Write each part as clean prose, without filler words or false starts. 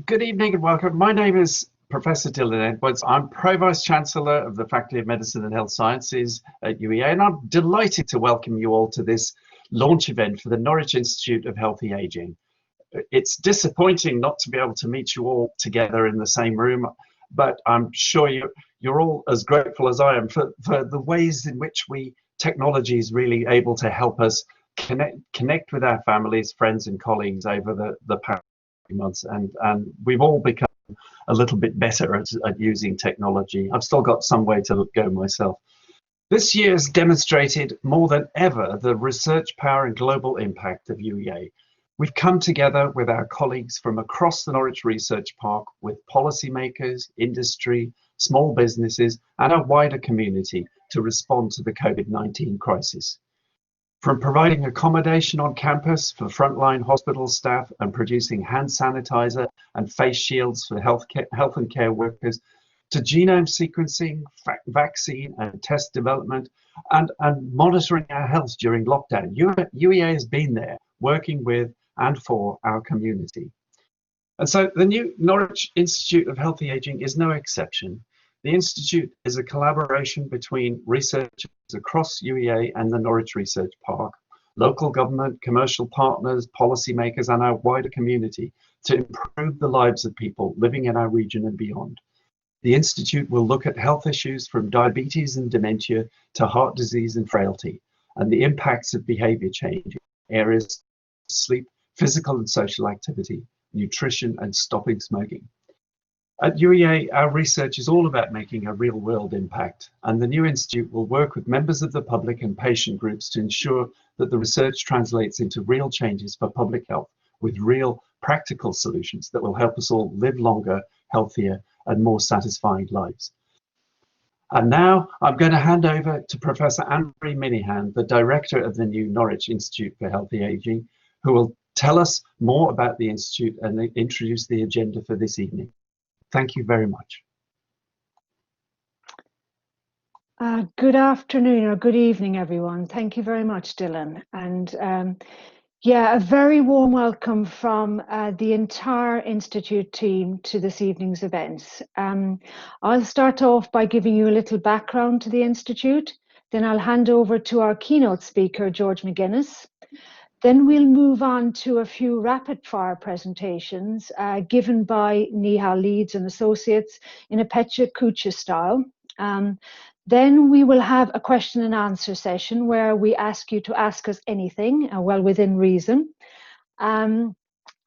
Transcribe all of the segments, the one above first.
Good evening and welcome. My name is Professor Dylan Edwards. I'm Pro-Vice Chancellor of the Faculty of Medicine and Health Sciences at UEA, and I'm delighted to welcome you all to this launch event for the Norwich Institute of Healthy Aging. It's disappointing not to be able to meet you all together in the same room, but I'm sure you're all as grateful as I am for the ways in which technology is really able to help us connect with our families, friends and colleagues over the past months, and we've all become a little bit better at using technology. I've still got some way to go myself. This year has demonstrated more than ever the research power and global impact of UEA. We've come together with our colleagues from across the Norwich Research Park with policymakers, industry, small businesses and our wider community to respond to the COVID-19 crisis. From providing accommodation on campus for frontline hospital staff and producing hand sanitizer and face shields for health and care workers, to genome sequencing, vaccine and test development, and monitoring our health during lockdown. UEA has been there working with and for our community. And so the new Norwich Institute of Healthy Aging is no exception. The Institute is a collaboration between researchers across UEA and the Norwich Research Park, local government, commercial partners, policymakers, and our wider community to improve the lives of people living in our region and beyond. The Institute will look at health issues from diabetes and dementia to heart disease and frailty, and the impacts of behavior change in areas of sleep, physical and social activity, nutrition, and stopping smoking. At UEA, our research is all about making a real-world impact, and the new institute will work with members of the public and patient groups to ensure that the research translates into real changes for public health with real practical solutions that will help us all live longer, healthier, and more satisfying lives. And now I'm going to hand over to Professor Anne-Marie Minahan, the director of the new Norwich Institute for Healthy Aging, who will tell us more about the institute and introduce the agenda for this evening. Thank you very much. Good afternoon or good evening, everyone. Thank you very much, Dylan. And yeah, a very warm welcome from the entire Institute team to this evening's events. I'll start off by giving you a little background to the Institute. Then I'll hand over to our keynote speaker, George MacGinnis. Then we'll move on to a few rapid fire presentations given by NIHA leads and associates in a Pecha Kucha style. Then we will have a question and answer session where we ask you to ask us anything, well within reason. And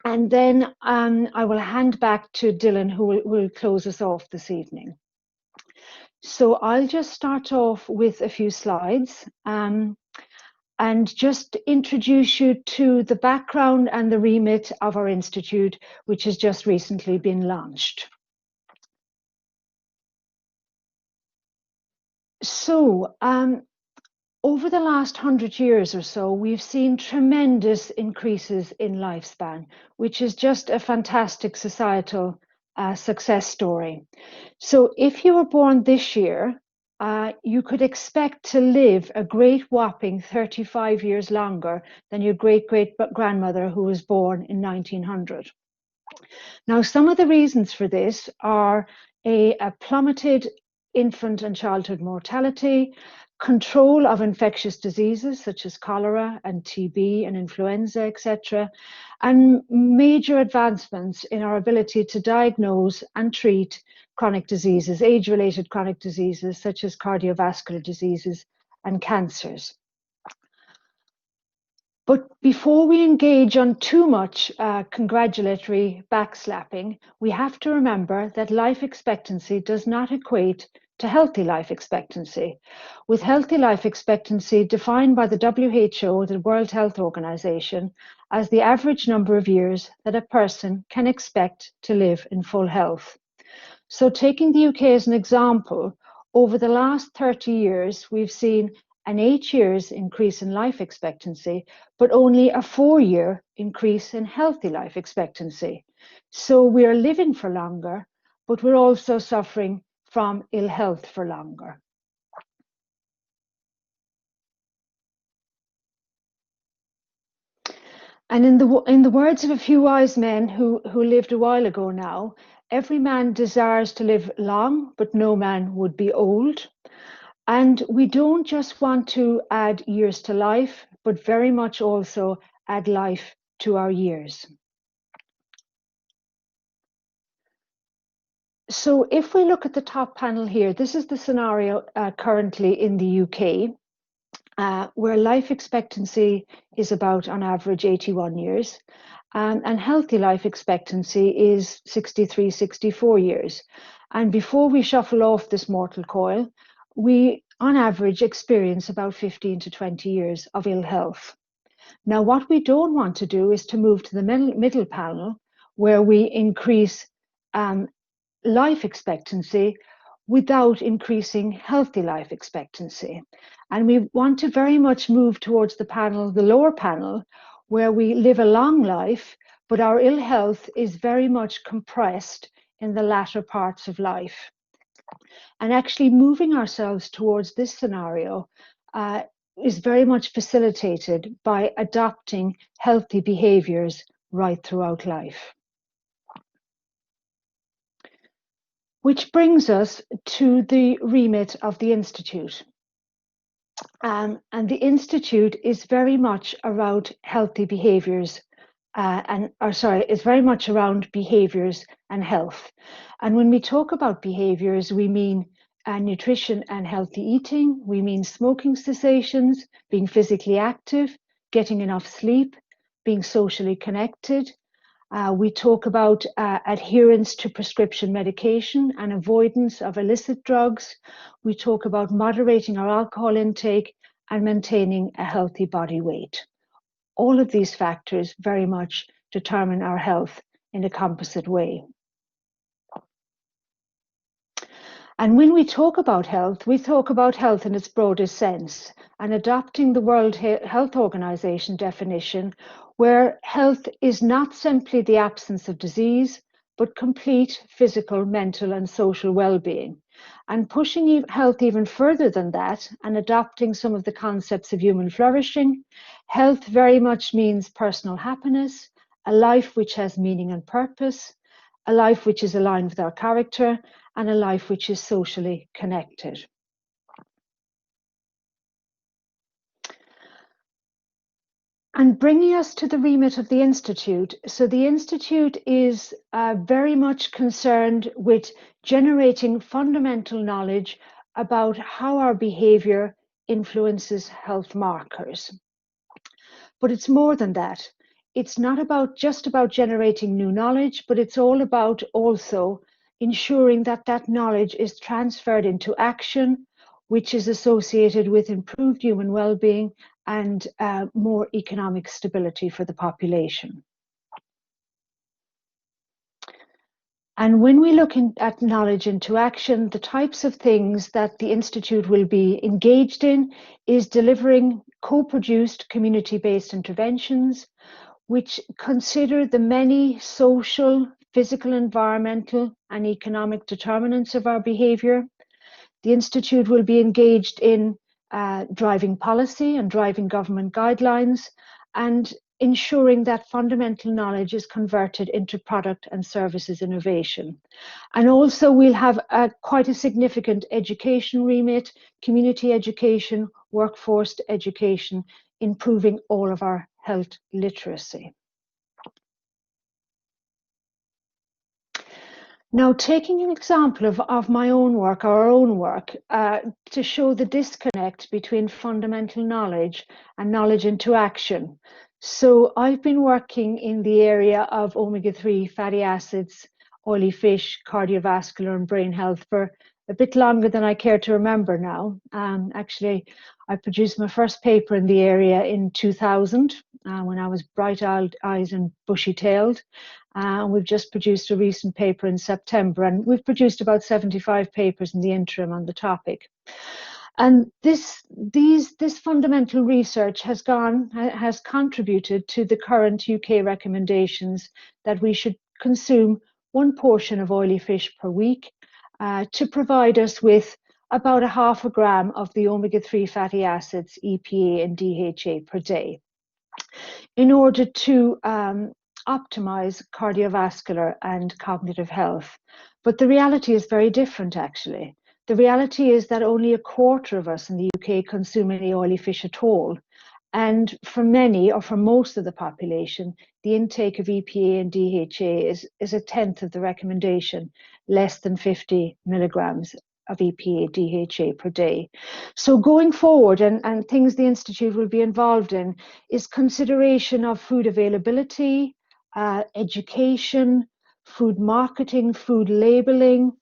then I will hand back to Dylan, who will close us off this evening. So I'll just start off with a few slides. And just introduce you to the background and the remit of our institute, which has just recently been launched. So, over the last 100 years or so, we've seen tremendous increases in lifespan, which is just a fantastic societal success story. So if you were born this year, you could expect to live a great whopping 35 years longer than your great-great-grandmother who was born in 1900. Now, some of the reasons for this are a plummeted infant and childhood mortality, control of infectious diseases such as cholera and TB and influenza, etc., and major advancements in our ability to diagnose and treat chronic diseases, age-related chronic diseases such as cardiovascular diseases and cancers. But before we engage on too much congratulatory backslapping, we have to remember that life expectancy does not equate to healthy life expectancy, with healthy life expectancy defined by the WHO, the World Health Organization, as the average number of years that a person can expect to live in full health. So taking the UK as an example, over the last 30 years, we've seen an 8 years increase in life expectancy, but only a 4-year increase in healthy life expectancy. So we are living for longer, but we're also suffering from ill health for longer. And in the words of a few wise men who lived a while ago now, every man desires to live long, but no man would be old. And we don't just want to add years to life, but very much also add life to our years. So if we look at the top panel here, this is the scenario currently in the UK. Where life expectancy is about, on average, 81 years, and healthy life expectancy is 63, 64 years. And before we shuffle off this mortal coil, we, on average, experience about 15 to 20 years of ill health. Now, what we don't want to do is to move to the middle panel, where we increase life expectancy without increasing healthy life expectancy. And we want to very much move towards the lower panel, where we live a long life, but our ill health is very much compressed in the latter parts of life. And actually moving ourselves towards this scenario is very much facilitated by adopting healthy behaviors right throughout life. Which brings us to the remit of the Institute. And the Institute is very much around healthy behaviors is very much around behaviors and health. And when we talk about behaviors, we mean nutrition and healthy eating, we mean smoking cessations, being physically active, getting enough sleep, being socially connected. We talk about adherence to prescription medication and avoidance of illicit drugs. We talk about moderating our alcohol intake and maintaining a healthy body weight. All of these factors very much determine our health in a composite way. And when we talk about health, we talk about health in its broadest sense, and adopting the World Health Organization definition, where health is not simply the absence of disease, but complete physical, mental, and social well-being. And pushing health even further than that, and adopting some of the concepts of human flourishing, health very much means personal happiness, a life which has meaning and purpose, a life which is aligned with our character, and a life which is socially connected. And bringing us to the remit of the Institute. So the Institute is very much concerned with generating fundamental knowledge about how our behavior influences health markers. But it's more than that. It's not just about generating new knowledge, but it's all about also ensuring that that knowledge is transferred into action, which is associated with improved human well-being and more economic stability for the population. And when we look at knowledge into action, the types of things that the Institute will be engaged in is delivering co-produced community-based interventions, which consider the many social, physical, environmental, and economic determinants of our behavior. The Institute will be engaged in driving policy and driving government guidelines, and ensuring that fundamental knowledge is converted into product and services innovation. And also we'll have quite a significant education remit, community education, workforce education, improving all of our health literacy. Now, taking an example of my own work, our own work, to show the disconnect between fundamental knowledge and knowledge into action. So I've been working in the area of omega-3 fatty acids, oily fish, cardiovascular and brain health for a bit longer than I care to remember now. Actually, I produced my first paper in the area in 2000 when I was bright-eyed and bushy-tailed. We've just produced a recent paper in September, and we've produced about 75 papers in the interim on the topic. And this fundamental research has contributed to the current UK recommendations that we should consume 1 portion of oily fish per week to provide us with about 0.5 gram of the omega-3 fatty acids, EPA and DHA per day. in order to optimize cardiovascular and cognitive health. But the reality is very different, actually. The reality is that only a quarter of us in the UK consume any oily fish at all. And for many, or for most of the population, the intake of EPA and DHA is a tenth of the recommendation, less than 50 milligrams of EPA, DHA per day. So going forward, and things the Institute will be involved in, is consideration of food availability, education, food marketing, food labeling,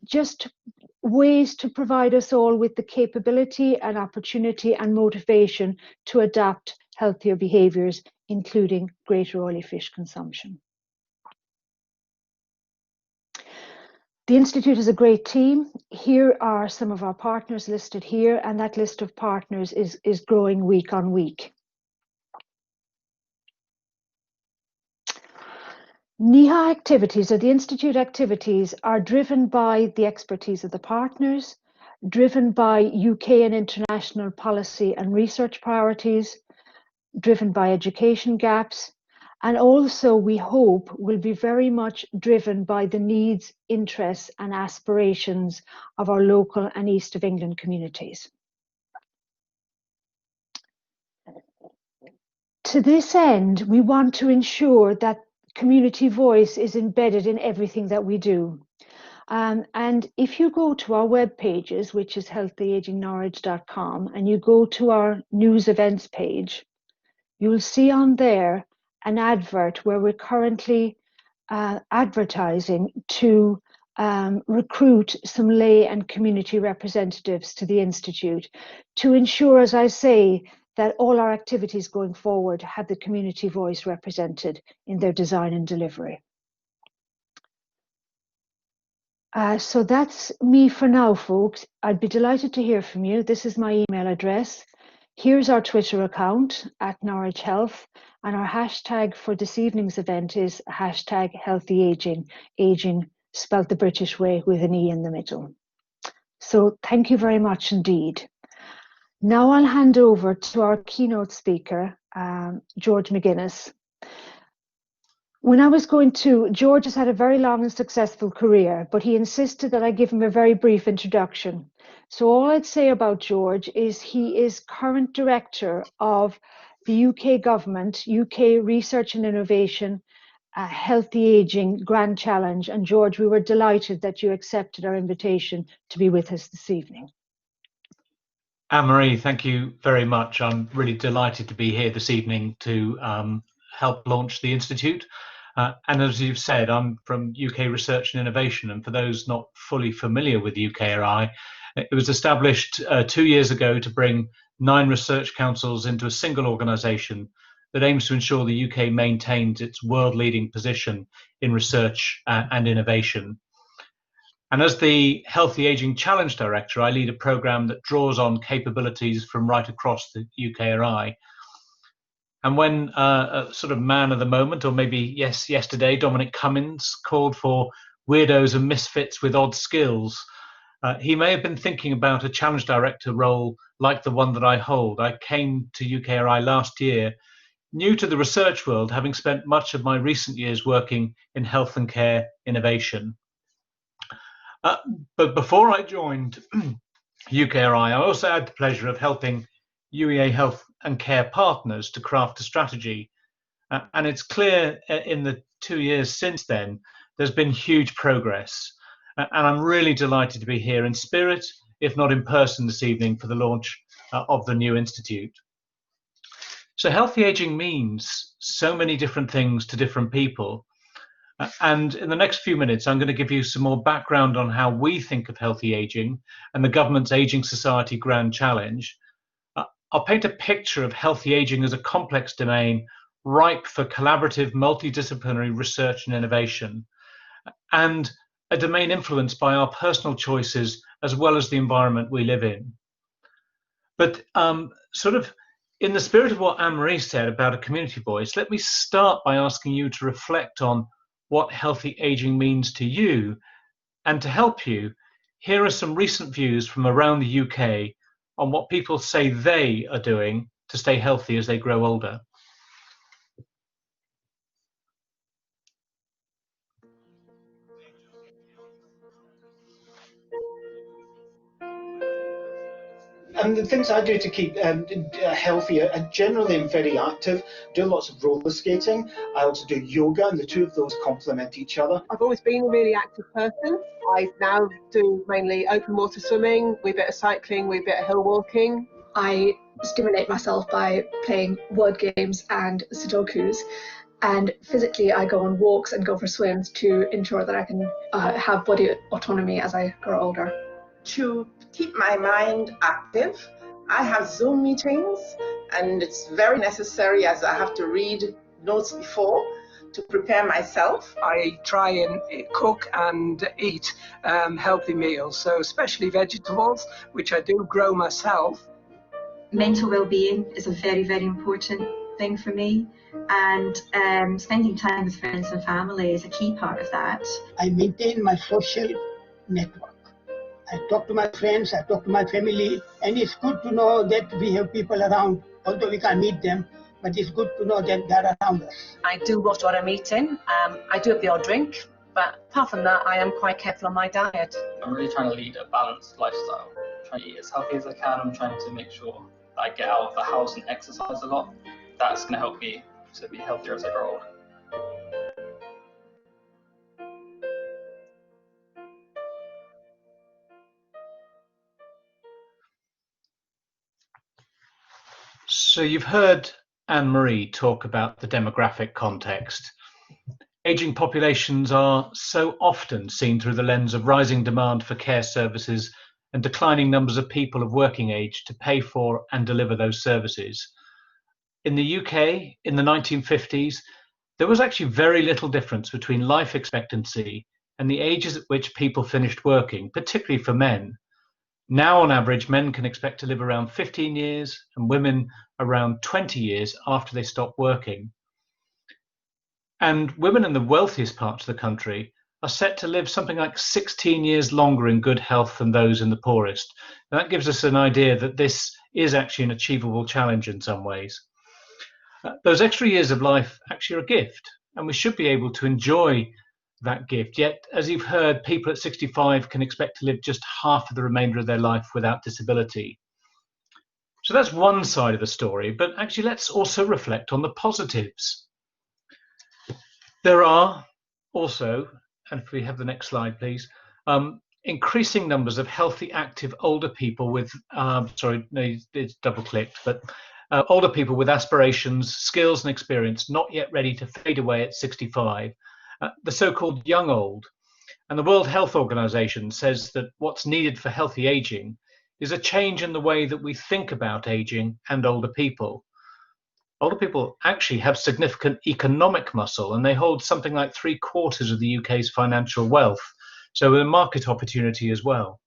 just ways to provide us all with the capability and opportunity and motivation to adopt healthier behaviours, including greater oily fish consumption. The Institute is a great team. Here are some of our partners listed here, and that list of partners is growing week on week. NIHA activities, or the Institute activities, are driven by the expertise of the partners, driven by UK and international policy and research priorities, driven by education gaps, and also we hope will be very much driven by the needs, interests and aspirations of our local and East of England communities. To this end, we want to ensure that community voice is embedded in everything that we do. And if you go to our web pages, which is healthyagingnorwich.com, and you go to our news events page, you'll see on there an advert where we're currently advertising to recruit some lay and community representatives to the Institute to ensure, as I say, that all our activities going forward have the community voice represented in their design and delivery. So that's me for now, folks. I'd be delighted to hear from you. This is my email address. Here's our Twitter account @Norwich Health, and our hashtag for this evening's event is #HealthyAging, aging spelt the British way with an E in the middle. So thank you very much indeed. Now I'll hand over to our keynote speaker, George MacGinnis. George has had a very long and successful career, but he insisted that I give him a very brief introduction. So all I'd say about George is he is current director of the UK government, UK Research and Innovation, Healthy Aging Grand Challenge. And George, we were delighted that you accepted our invitation to be with us this evening. Anne-Marie, thank you very much. I'm really delighted to be here this evening to help launch the Institute. And as you've said, I'm from UK Research and Innovation. And for those not fully familiar with UKRI, it was established 2 years ago to bring 9 research councils into a single organisation that aims to ensure the UK maintains its world-leading position in research and innovation. And as the Healthy Aging Challenge Director, I lead a programme that draws on capabilities from right across the UKRI. And when a sort of man of the moment, or maybe yesterday, Dominic Cummins called for weirdos and misfits with odd skills, he may have been thinking about a challenge director role like the one that I hold. I came to UKRI last year, new to the research world, having spent much of my recent years working in health and care innovation. But before I joined UKRI, I also had the pleasure of helping UEA Health and Care partners to craft a strategy. And it's clear in the 2 years since then, there's been huge progress. And I'm really delighted to be here in spirit, if not in person this evening, for the launch of the new Institute. So healthy aging means so many different things to different people. And in the next few minutes, I'm going to give you some more background on how we think of healthy aging and the government's Aging Society Grand Challenge. I'll paint a picture of healthy aging as a complex domain ripe for collaborative, multidisciplinary research and innovation, and a domain influenced by our personal choices as well as the environment we live in. But sort of in the spirit of what Anne-Marie said about a community voice, let me start by asking you to reflect on what healthy aging means to you. And to help you, here are some recent views from around the UK on what people say they are doing to stay healthy as they grow older. And the things I do to keep healthy, I generally am very active, do lots of roller skating. I also do yoga, and the two of those complement each other. I've always been a really active person. I now do mainly open water swimming, wee bit of cycling, wee bit of hill walking. I stimulate myself by playing word games and Sudokus. And physically, I go on walks and go for swims to ensure that I can have body autonomy as I grow older. To keep my mind active, I have Zoom meetings, and it's very necessary as I have to read notes before to prepare myself. I try and cook and eat healthy meals, so especially vegetables, which I do grow myself. Mental well-being is a very, very important thing for me, and spending time with friends and family is a key part of that. I maintain my social network. I talk to my friends, I talk to my family, and it's good to know that we have people around, although we can't meet them, but it's good to know that they're around us. I do watch what I'm eating. I do have the odd drink, but apart from that, I am quite careful on my diet. I'm really trying to lead a balanced lifestyle. I'm trying to eat as healthy as I can. I'm trying to make sure that I get out of the house and exercise a lot. That's going to help me to be healthier as I grow older. So you've heard Anne-Marie talk about the demographic context. Aging populations are so often seen through the lens of rising demand for care services and declining numbers of people of working age to pay for and deliver those services. In the UK, in the 1950s, there was actually very little difference between life expectancy and the ages at which people finished working, particularly for men. Now, on average, men can expect to live around 15 years and women around 20 years after they stop working. And women in the wealthiest parts of the country are set to live something like 16 years longer in good health than those in the poorest. And that gives us an idea that this is actually an achievable challenge in some ways. Those extra years of life actually are a gift, and we should be able to enjoy that gift. Yet, as you've heard, people at 65 can expect to live just half of the remainder of their life without disability. So that's one side of the story, but actually let's also reflect on the positives. There are also, and if we have the next slide, please, increasing numbers of healthy, active older people with, sorry, no, it's double-clicked, but older people with aspirations, skills and experience not yet ready to fade away at 65, the so-called young old. And the World Health Organization says that what's needed for healthy aging is a change in the way that we think about aging and older people. Older people actually have significant economic muscle, and they hold something like 3/4 of the UK's financial wealth, so a market opportunity as well.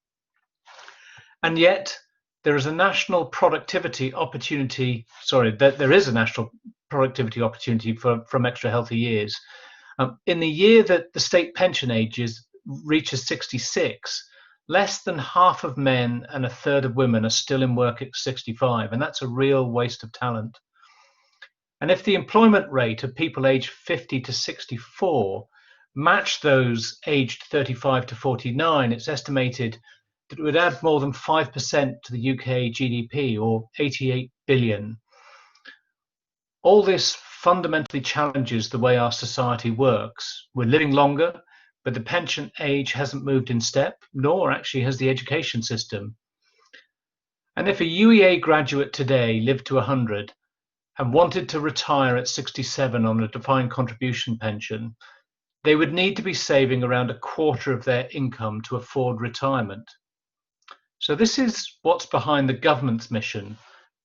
And yet, there is a national productivity opportunity, there is a national productivity opportunity from extra healthy years. In the year that the state pension age reaches 66, less than half of men and a third of women are still in work at 65, and that's a real waste of talent. And if the employment rate of people aged 50 to 64 matched those aged 35 to 49, it's estimated that it would add more than 5% to the UK GDP, or 88 billion. All this fundamentally challenges the way our society works. We're living longer, but the pension age hasn't moved in step, nor actually has the education system. And if a UEA graduate today lived to 100 and wanted to retire at 67 on a defined contribution pension, they would need to be saving around 1/4 of their income to afford retirement. So this is what's behind the government's mission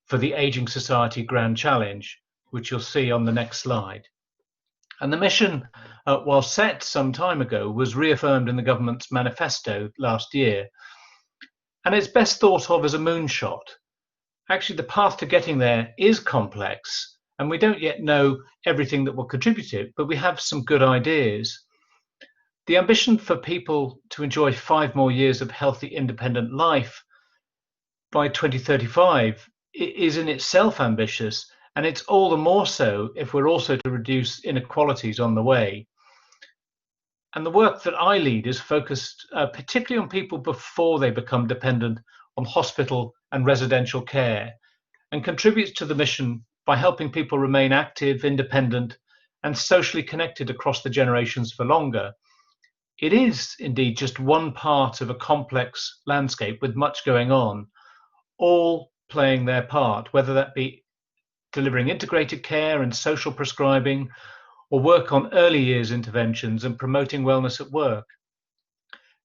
for the Ageing Society Grand Challenge, which you'll see on the next slide. And the mission, while set some time ago, was reaffirmed in the government's manifesto last year. And it's best thought of as a moonshot. Actually, the path to getting there is complex, and we don't yet know everything that will contribute to it, but we have some good ideas. The ambition for people to enjoy 5 more years of healthy, independent life by 2035 is in itself ambitious, and it's all the more so if we're also to reduce inequalities on the way. And the work that I lead is focused particularly on people before they become dependent on hospital and residential care, and contributes to the mission by helping people remain active, independent, and socially connected across the generations for longer. It is indeed just one part of a complex landscape with much going on, all playing their part, whether that be delivering integrated care and social prescribing, or work on early years interventions and promoting wellness at work.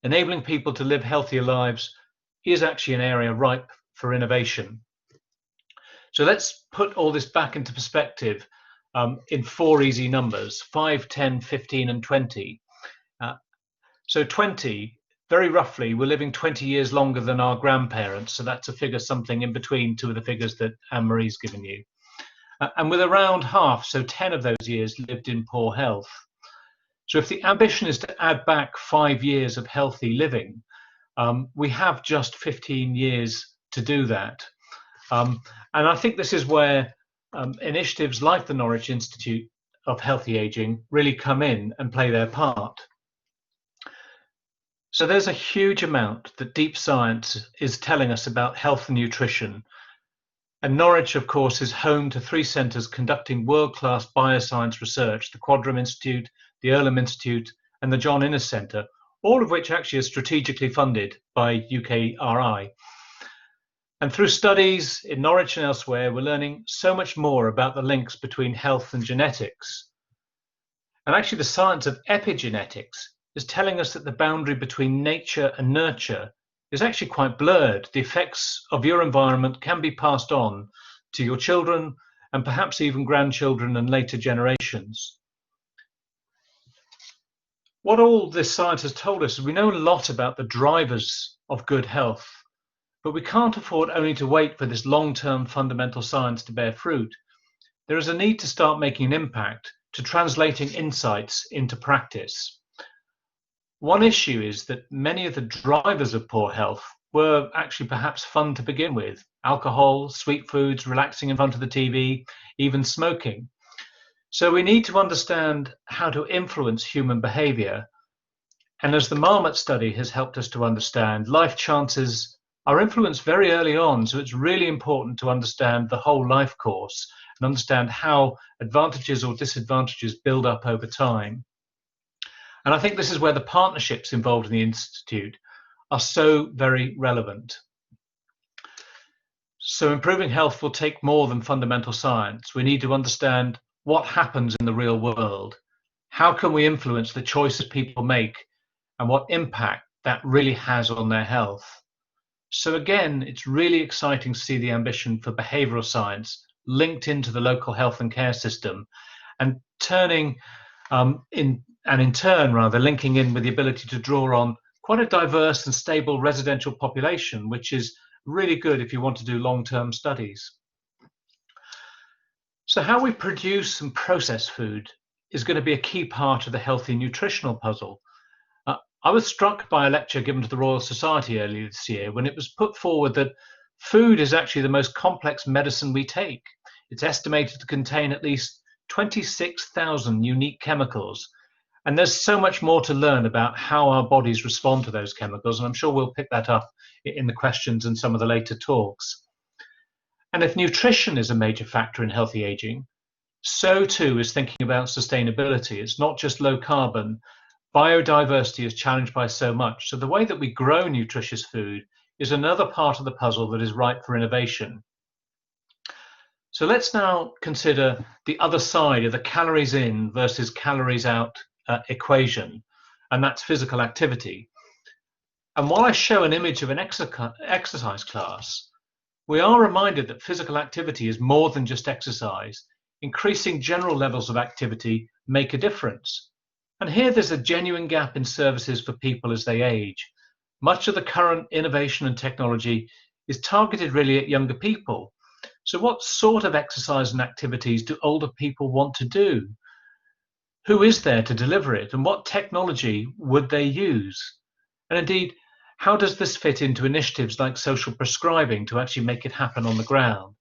Enabling people to live healthier lives is actually an area ripe for innovation. So let's put all this back into perspective in 4 easy numbers: 5, 10, 15, and 20. So 20, very roughly, we're living 20 years longer than our grandparents. So that's a figure something in between 2 of the figures that Anne-Marie's given you. And with around half, so 10 of those years, lived in poor health. So if the ambition is to add back 5 years of healthy living, we have just 15 years to do that. And I think this is where initiatives like the Norwich Institute of Healthy Aging really come in and play their part. So there's a huge amount that deep science is telling us about health and nutrition. And Norwich, of course, is home to 3 centres conducting world-class bioscience research: the Quadram Institute, the Earlham Institute, and the John Innes Centre, all of which actually are strategically funded by UKRI. And through studies in Norwich and elsewhere, we're learning so much more about the links between health and genetics. And actually the science of epigenetics is telling us that the boundary between nature and nurture is actually quite blurred. The effects of your environment can be passed on to your children and perhaps even grandchildren and later generations. What all this science has told us is we know a lot about the drivers of good health, but we can't afford only to wait for this long-term fundamental science to bear fruit. There is a need to start making an impact, to translating insights into practice. One issue is that many of the drivers of poor health were actually perhaps fun to begin with: alcohol, sweet foods, relaxing in front of the TV, even smoking. So we need to understand how to influence human behavior. And as the Marmot study has helped us to understand, life chances are influenced very early on. So it's really important to understand the whole life course and understand how advantages or disadvantages build up over time. And I think this is where the partnerships involved in the Institute are so very relevant. So improving health will take more than fundamental science. We need to understand what happens in the real world. How can we influence the choices people make and what impact that really has on their health? So again, it's really exciting to see the ambition for behavioral science linked into the local health and care system and turning in turn linking in with the ability to draw on quite a diverse and stable residential population, which is really good if you want to do long-term studies. So how we produce and process food is going to be a key part of the healthy nutritional puzzle. I was struck by a lecture given to the Royal Society earlier this year when it was put forward that food is actually the most complex medicine we take. It's estimated to contain at least 26,000 unique chemicals. And there's so much more to learn about how our bodies respond to those chemicals. And I'm sure we'll pick that up in the questions and some of the later talks. And if nutrition is a major factor in healthy aging, so too is thinking about sustainability. It's not just low carbon. Biodiversity is challenged by so much. So the way that we grow nutritious food is another part of the puzzle that is ripe for innovation. So let's now consider the other side of the calories in versus calories out equation, and that's physical activity. And while I show an image of an exercise class, we are reminded that physical activity is more than just exercise. Increasing general levels of activity make a difference. And here there's a genuine gap in services for people as they age. Much of the current innovation and technology is targeted really at younger people. So what sort of exercise and activities do older people want to do? Who is there to deliver it, and what technology would they use? And indeed, how does this fit into initiatives like social prescribing to actually make it happen on the ground?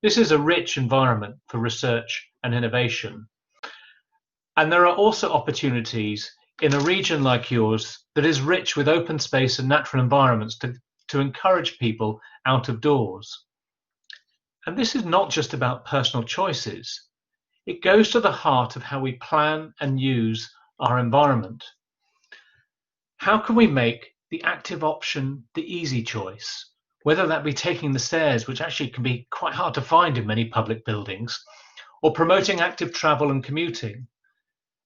This is a rich environment for research and innovation. And there are also opportunities in a region like yours that is rich with open space and natural environments to to encourage people out of doors. And this is not just about personal choices. It goes to the heart of how we plan and use our environment. How can we make the active option the easy choice? Whether that be taking the stairs, which actually can be quite hard to find in many public buildings, or promoting active travel and commuting.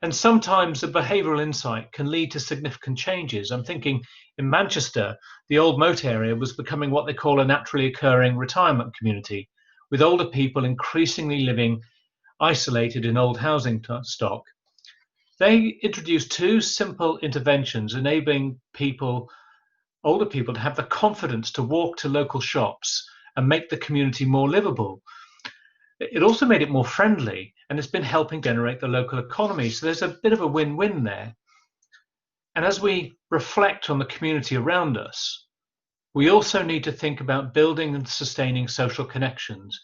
And sometimes a behavioural insight can lead to significant changes. I'm thinking in Manchester, the old moat area was becoming what they call a naturally occurring retirement community, with older people increasingly living isolated in old housing stock. They introduced two simple interventions enabling older people to have the confidence to walk to local shops and make the community more livable. It also made it more friendly, and it's been helping generate the local economy. So there's a bit of a win-win there. And as we reflect on the community around us, we also need to think about building and sustaining social connections,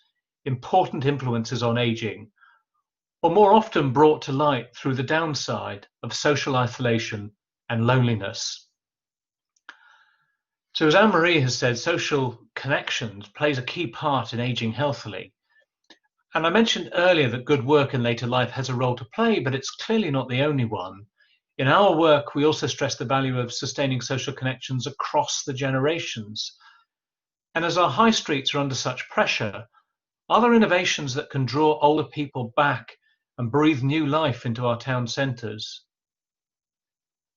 important influences on aging, or more often brought to light through the downside of social isolation and loneliness. So as Anne-Marie has said, social connections plays a key part in aging healthily. And I mentioned earlier that good work in later life has a role to play, but it's clearly not the only one. In our work, we also stress the value of sustaining social connections across the generations. And as our high streets are under such pressure, are there innovations that can draw older people back and breathe new life into our town centres?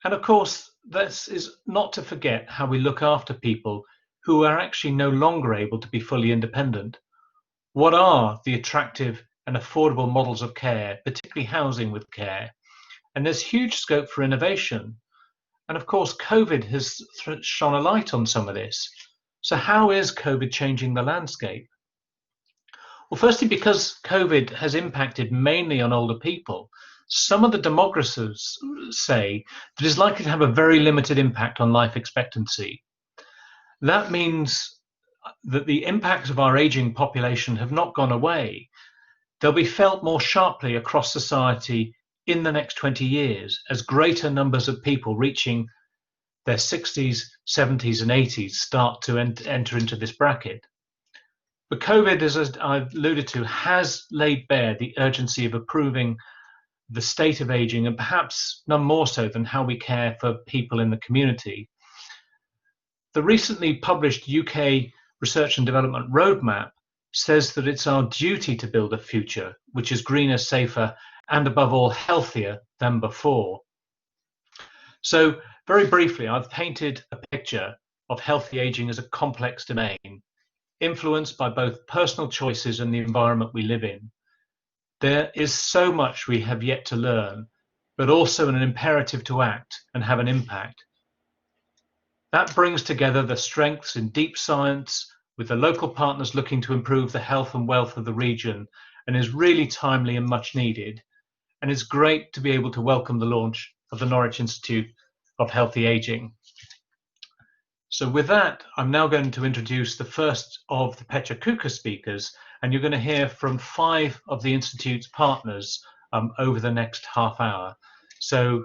And of course, this is not to forget how we look after people who are actually no longer able to be fully independent. What are the attractive and affordable models of care, particularly housing with care? And there's huge scope for innovation. And of course, COVID has shone a light on some of this. So how is COVID changing the landscape? Well, firstly, because COVID has impacted mainly on older people, some of the demographers say that it's likely to have a very limited impact on life expectancy. That means that the impacts of our aging population have not gone away. They'll be felt more sharply across society in the next 20 years as greater numbers of people reaching their 60s, 70s and 80s start to enter into this bracket. But COVID, as I've alluded to, has laid bare the urgency of improving the state of aging, and perhaps none more so than how we care for people in the community. The recently published UK Research and Development Roadmap says that it's our duty to build a future which is greener, safer, and above all, healthier than before. So very briefly, I've painted a picture of healthy aging as a complex domain, influenced by both personal choices and the environment we live in. There is so much we have yet to learn, but also an imperative to act and have an impact. That brings together the strengths in deep science with the local partners looking to improve the health and wealth of the region, and is really timely and much needed. And it's great to be able to welcome the launch of the Norwich Institute of Healthy Aging. So with that, I'm now going to introduce the first of the Pecha Kucha speakers, and you're going to hear from 5 of the Institute's partners over the next half hour. So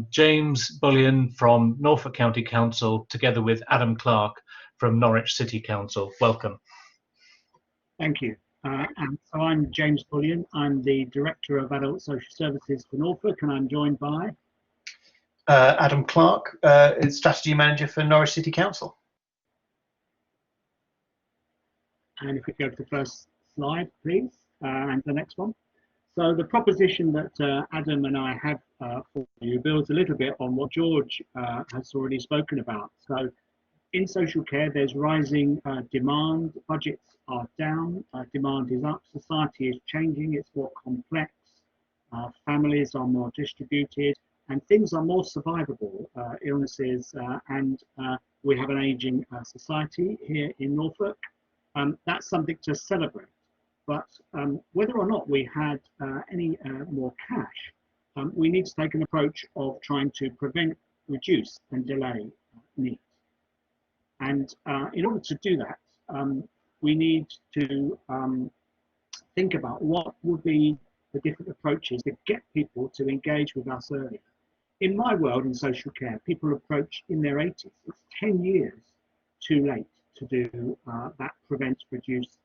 James Bullion from Norfolk County Council, together with Adam Clark from Norwich City Council. Welcome. Thank you. And so I'm James Bullion. I'm the Director of Adult Social Services for Norfolk, and I'm joined by Adam Clark, Strategy Manager for Norwich City Council. And if we go to the first slide, please, and the next one. So the proposition that Adam and I have for you builds a little bit on what George has already spoken about. So in social care, there's rising demand, budgets are down, demand is up, society is changing, it's more complex, families are more distributed, and things are more survivable, illnesses, and we have an aging society here in Norfolk. That's something to celebrate. But whether or not we had any more cash, we need to take an approach of trying to prevent, reduce and delay needs. And in order to do that, we need to think about what would be the different approaches to get people to engage with us earlier. In my world in social care, people approach in their 80s. It's 10 years too late to do that prevent, reduce,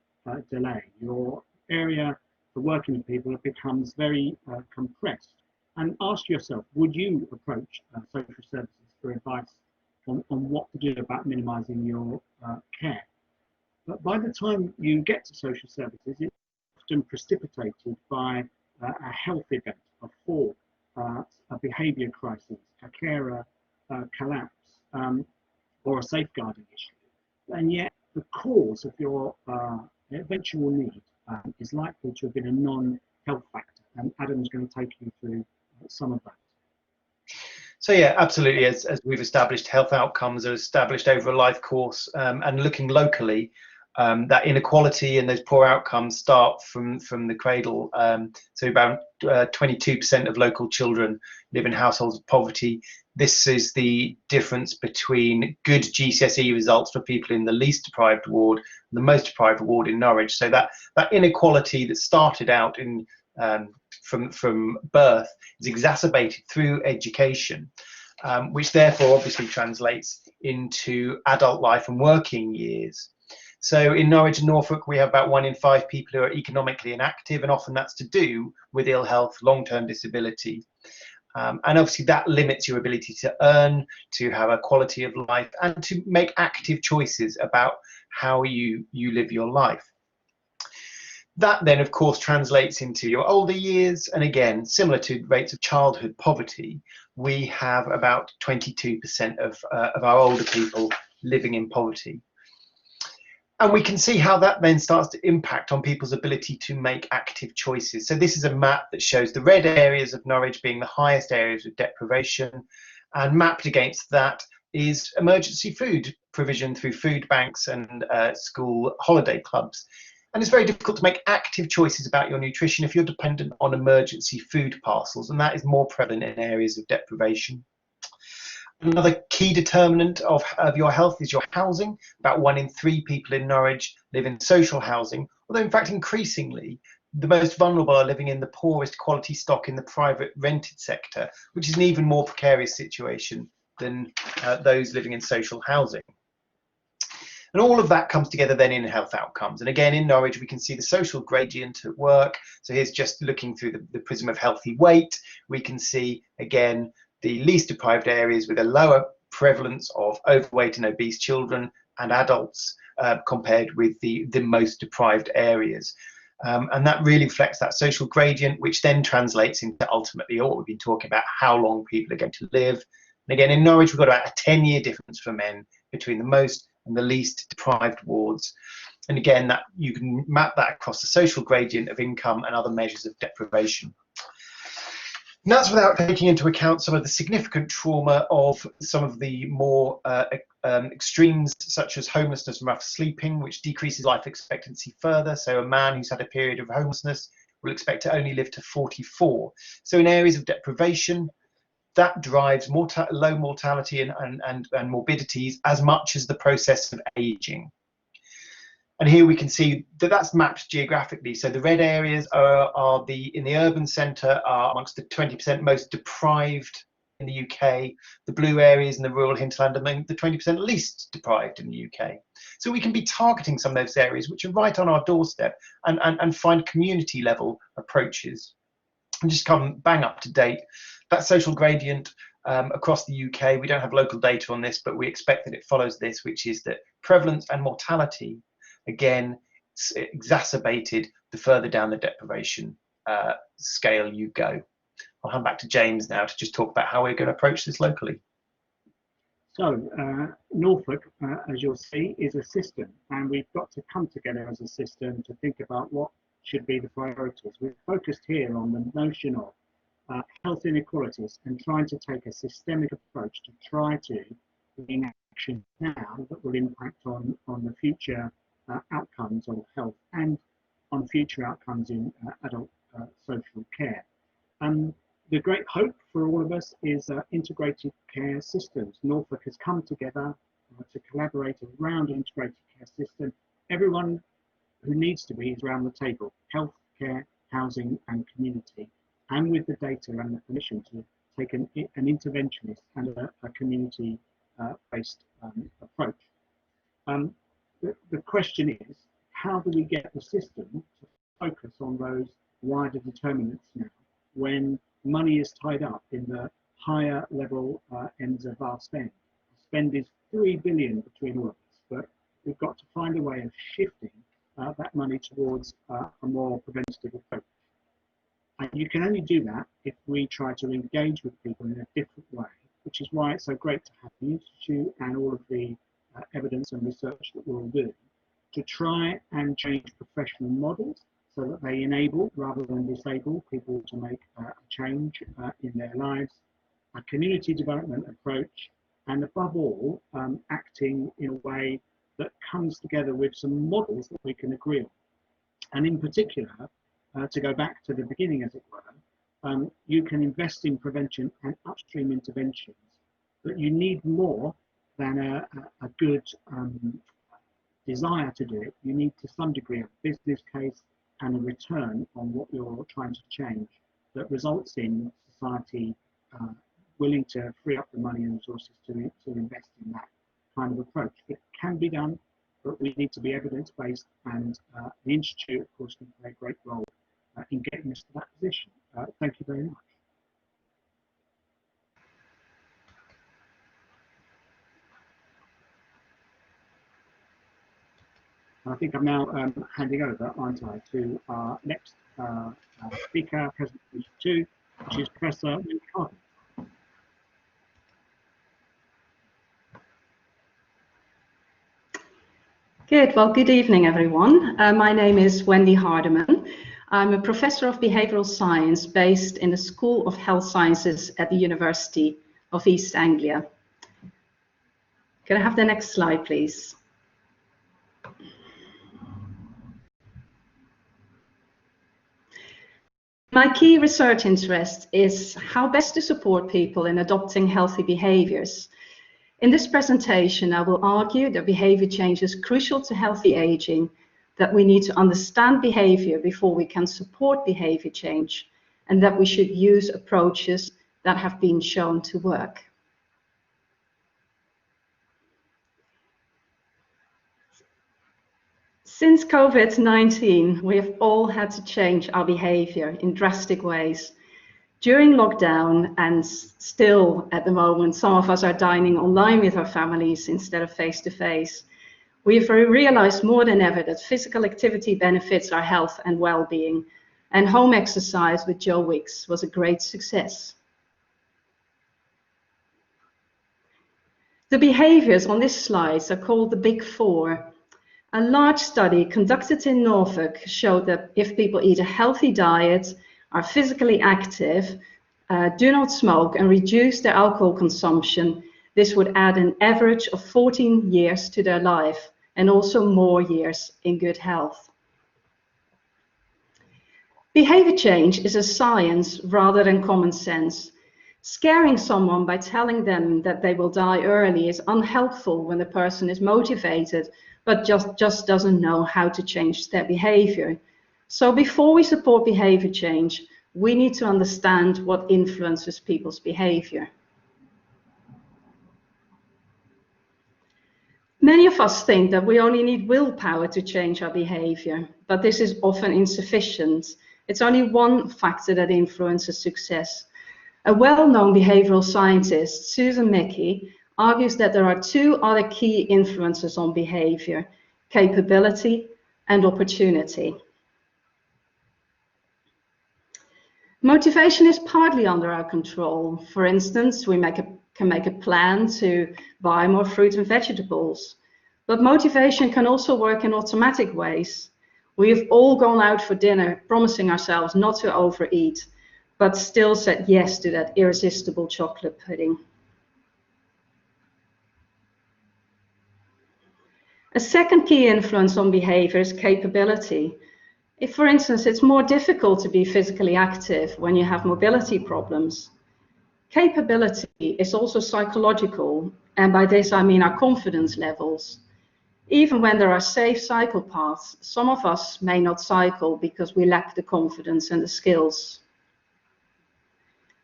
delay. Your area for working with people becomes very compressed. And ask yourself, would you approach social services for advice on what to do about minimising your care? But by the time you get to social services, it's often precipitated by a health event, a fall, a behaviour crisis, a carer collapse, or a safeguarding issue. And yet the cause of your eventual need is likely to have been a non-health factor. And Adam's going to take you through some of that. So yeah, absolutely. As we've established, health outcomes are established over a life course, and looking locally, that inequality and those poor outcomes start from the cradle. So about 22% of local children live in households of poverty. This is the difference between good GCSE results for people in the least deprived ward and the most deprived ward in Norwich. So that inequality that started out in from birth is exacerbated through education, which therefore obviously translates into adult life and working years. So in Norwich and Norfolk, we have about 1 in 5 people who are economically inactive, and often that's to do with ill health, long-term disability. And obviously that limits your ability to earn, to have a quality of life, and to make active choices about how you live your life. That then, of course, translates into your older years. And again, similar to rates of childhood poverty, we have about 22% of our older people living in poverty. And we can see how that then starts to impact on people's ability to make active choices. So this is a map that shows the red areas of Norwich being the highest areas of deprivation, and mapped against that is emergency food provision through food banks and school holiday clubs. And it's very difficult to make active choices about your nutrition if you're dependent on emergency food parcels, and that is more prevalent in areas of deprivation. Another key determinant of your health is your housing. About 1 in 3 people in Norwich live in social housing, although in fact increasingly the most vulnerable are living in the poorest quality stock in the private rented sector, which is an even more precarious situation than those living in social housing. And all of that comes together then in health outcomes. And again, in Norwich, we can see the social gradient at work. So here's just looking through the prism of healthy weight. We can see, again, the least deprived areas with a lower prevalence of overweight and obese children and adults compared with the most deprived areas. And that really reflects that social gradient, which then translates into ultimately what we've been talking about, how long people are going to live. And again, in Norwich, we've got about a 10-year difference for men between the most and the least deprived wards. And again, that you can map that across the social gradient of income and other measures of deprivation. And that's without taking into account some of the significant trauma of some of the more extremes, such as homelessness and rough sleeping, which decreases life expectancy further. So a man who's had a period of homelessness will expect to only live to 44. So in areas of deprivation, that drives low mortality and morbidities as much as the process of aging. And here we can see that that's mapped geographically. So the red areas are in the urban centre are amongst the 20% most deprived in the UK. The blue areas in the rural hinterland are the 20% least deprived in the UK. So we can be targeting some of those areas which are right on our doorstep and find community level approaches. And just come bang up to date. That social gradient across the UK, we don't have local data on this, but we expect that it follows this, which is that prevalence and mortality, again, exacerbated the further down the deprivation scale you go. I'll hand back to James now to just talk about how we're going to approach this locally. So Norfolk, as you'll see, is a system, and we've got to come together as a system to think about what should be the priorities. We're focused here on the notion of health inequalities and trying to take a systemic approach to try to bring action now that will impact on the future outcomes of health and on future outcomes in adult social care. The great hope for all of us is integrated care systems. Norfolk has come together to collaborate around an integrated care system. Everyone who needs to be is around the table: health, care, housing and community, and with the data and the permission to take an interventionist and a community based approach. The question is, how do we get the system to focus on those wider determinants now, when money is tied up in the higher level ends of our spend? Spend is 3 billion between all of us, but we've got to find a way of shifting that money towards a more preventative approach. And you can only do that if we try to engage with people in a different way, which is why it's so great to have the Institute and all of the evidence and research that we'll do to try and change professional models so that they enable rather than disable people to make a change in their lives, a community development approach, and above all, acting in a way that comes together with some models that we can agree on. And in particular, to go back to the beginning, as it were, you can invest in prevention and upstream interventions, but you need more than a good desire to do it. You need to some degree of business case and a return on what you're trying to change that results in society willing to free up the money and resources to invest in that kind of approach. It can be done, but we need to be evidence-based, and the Institute, of course, can play a great role in getting us to that position. Thank you very much. I think I'm now handing over, aren't I, to our next speaker, President 2, which is Professor Wendy Hardeman. Good. Well, good evening, everyone. My name is Wendy Hardeman. I'm a professor of behavioral science based in the School of Health Sciences at the University of East Anglia. Can I have the next slide, please? My key research interest is how best to support people in adopting healthy behaviors. In this presentation, I will argue that behavior change is crucial to healthy aging, that we need to understand behavior before we can support behavior change, and that we should use approaches that have been shown to work. Since COVID-19, we have all had to change our behavior in drastic ways. During lockdown, and still at the moment, some of us are dining online with our families instead of face-to-face. We've realized more than ever that physical activity benefits our health and well-being, and home exercise with Joe Wicks was a great success. The behaviors on this slide are called the Big Four. A large study conducted in Norfolk showed that if people eat a healthy diet, are physically active, do not smoke, and reduce their alcohol consumption, this would add an average of 14 years to their life and also more years in good health. Behavior change is a science rather than common sense. Scaring someone by telling them that they will die early is unhelpful when the person is motivated but just doesn't know how to change their behavior. So before we support behavior change, we need to understand what influences people's behavior. Many of us think that we only need willpower to change our behavior, but this is often insufficient. It's only one factor that influences success. A well-known behavioral scientist, Susan Mickey, argues that there are two other key influences on behavior: capability and opportunity. Motivation is partly under our control. For instance, we can make a plan to buy more fruit and vegetables. But motivation can also work in automatic ways. We have all gone out for dinner promising ourselves not to overeat, but still said yes to that irresistible chocolate pudding. A second key influence on behavior is capability. If, for instance, it's more difficult to be physically active when you have mobility problems. Capability is also psychological, and by this I mean our confidence levels. Even when there are safe cycle paths, some of us may not cycle because we lack the confidence and the skills.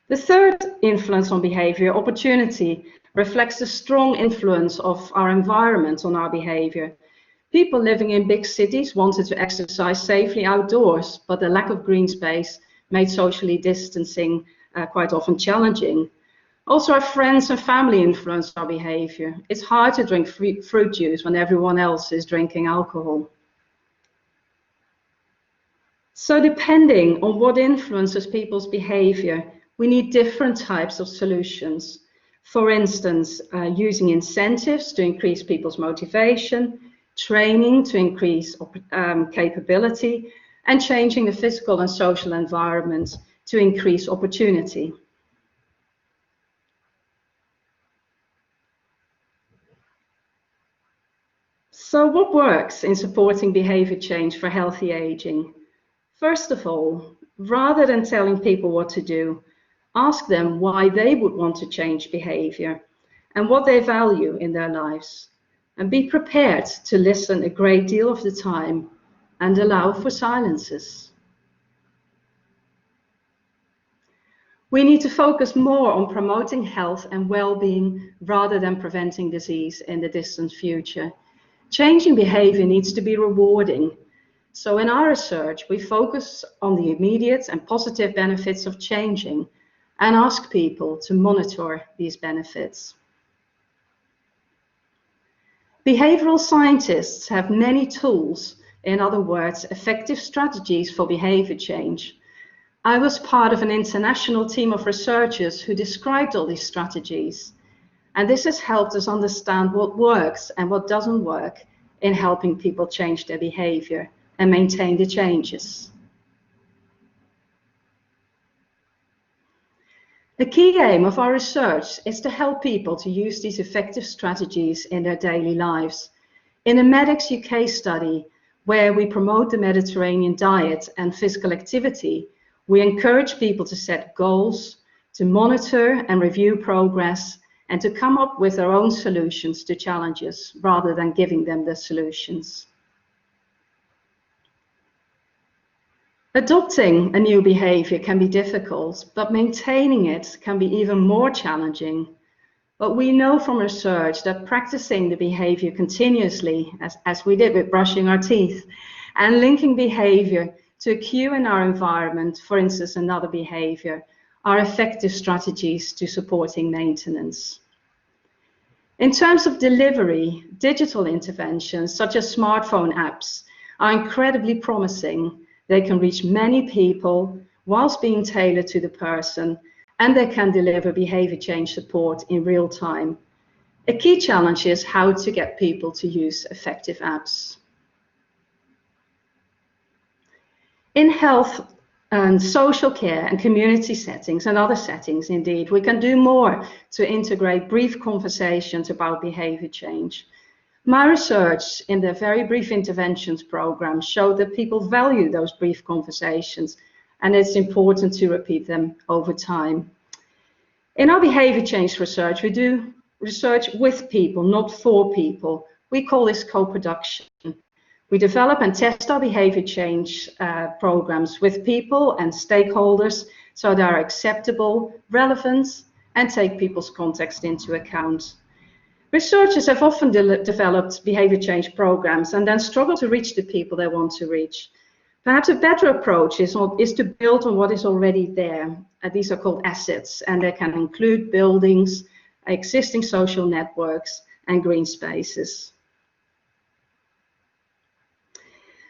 The third influence on behavior, opportunity, reflects the strong influence of our environment on our behavior. People living in big cities wanted to exercise safely outdoors, but the lack of green space made socially distancing quite often challenging. Also, our friends and family influence our behavior. It's hard to drink fruit juice when everyone else is drinking alcohol. So depending on what influences people's behavior, we need different types of solutions. For instance, using incentives to increase people's motivation, training to increase capability, and changing the physical and social environment to increase opportunity. So what works in supporting behavior change for healthy aging? First of all, rather than telling people what to do, ask them why they would want to change behavior and what they value in their lives. And be prepared to listen a great deal of the time and allow for silences. We need to focus more on promoting health and well-being rather than preventing disease in the distant future. Changing behavior needs to be rewarding. So in our research, we focus on the immediate and positive benefits of changing and ask people to monitor these benefits. Behavioral scientists have many tools, in other words, effective strategies for behavior change. I was part of an international team of researchers who described all these strategies, and this has helped us understand what works and what doesn't work in helping people change their behavior and maintain the changes. The key aim of our research is to help people to use these effective strategies in their daily lives. In a Medics UK study, where we promote the Mediterranean diet and physical activity, we encourage people to set goals, to monitor and review progress, and to come up with their own solutions to challenges rather than giving them the solutions. Adopting a new behavior can be difficult, but maintaining it can be even more challenging. But we know from research that practicing the behavior continuously, as we did with brushing our teeth, and linking behavior to a cue in our environment, for instance, another behavior, are effective strategies to supporting maintenance. In terms of delivery, digital interventions such as smartphone apps are incredibly promising. They can reach many people whilst being tailored to the person, and they can deliver behavior change support in real time. A key challenge is how to get people to use effective apps. In health and social care and community settings and other settings, indeed, we can do more to integrate brief conversations about behavior change. My research in the Very Brief Interventions program showed that people value those brief conversations, and it's important to repeat them over time. In our behavior change research, we do research with people, not for people. We call this co-production. We develop and test our behavior change programs with people and stakeholders so they are acceptable, relevant, and take people's context into account. Researchers have often developed behavior change programs and then struggle to reach the people they want to reach. Perhaps a better approach is to build on what is already there. These are called assets, and they can include buildings, existing social networks, and green spaces.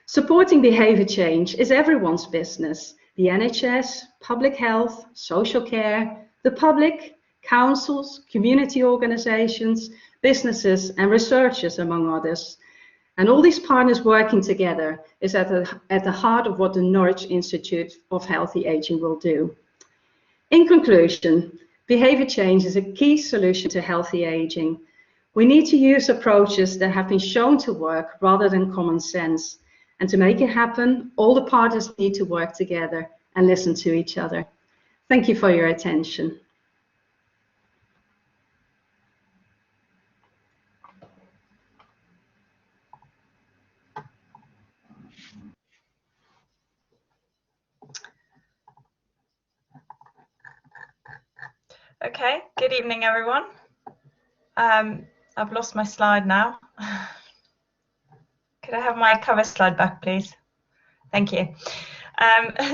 Supporting behavior change is everyone's business. The NHS, public health, social care, the public, councils, community organisations, businesses and researchers, among others. And all these partners working together is at the heart of what the Norwich Institute of Healthy Aging will do. In conclusion, behavior change is a key solution to healthy aging. We need to use approaches that have been shown to work rather than common sense. And to make it happen, all the partners need to work together and listen to each other. Thank you for your attention. Okay, good evening, everyone. I've lost my slide now. Could I have my cover slide back, please? Thank you.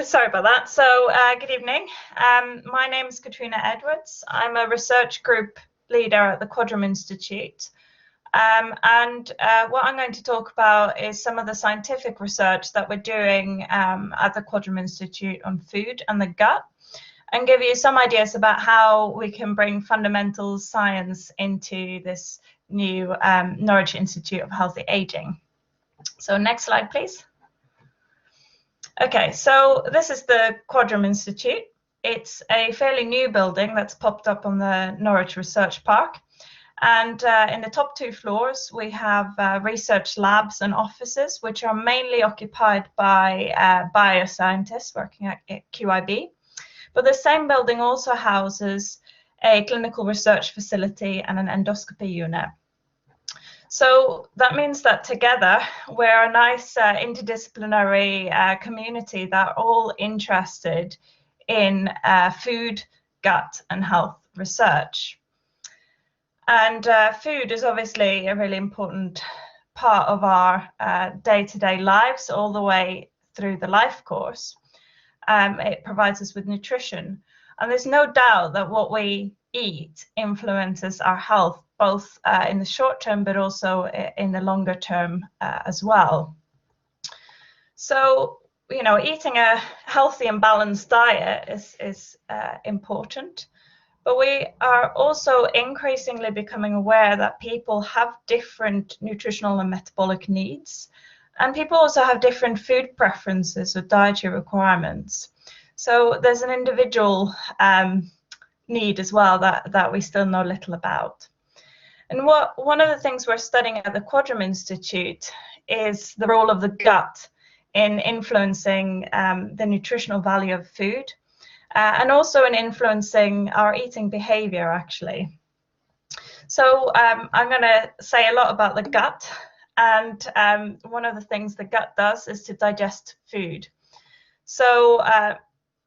Sorry about that. So good evening. My name is Katrina Edwards. I'm a research group leader at the Quadram Institute. And what I'm going to talk about is some of the scientific research that we're doing at the Quadram Institute on food and the gut, and give you some ideas about how we can bring fundamental science into this new Norwich Institute of Healthy Aging. So next slide, please. Okay, so this is the Quadram Institute. It's a fairly new building that's popped up on the Norwich Research Park. And in the top 2 floors, we have research labs and offices, which are mainly occupied by bioscientists working at QIB. But the same building also houses a clinical research facility and an endoscopy unit. So that means that together we're a nice interdisciplinary community that are all interested in food, gut, and health research. And food is obviously a really important part of our day-to-day lives all the way through the life course. It provides us with nutrition. And there's no doubt that what we eat influences our health, both in the short term, but also in the longer term as well. So, you know, eating a healthy and balanced diet is important. But we are also increasingly becoming aware that people have different nutritional and metabolic needs. And people also have different food preferences or dietary requirements. So there's an individual need as well that we still know little about. And one of the things we're studying at the Quadram Institute is the role of the gut in influencing the nutritional value of food. And also in influencing our eating behavior, actually. So I'm going to say a lot about the gut. And one of the things the gut does is to digest food. So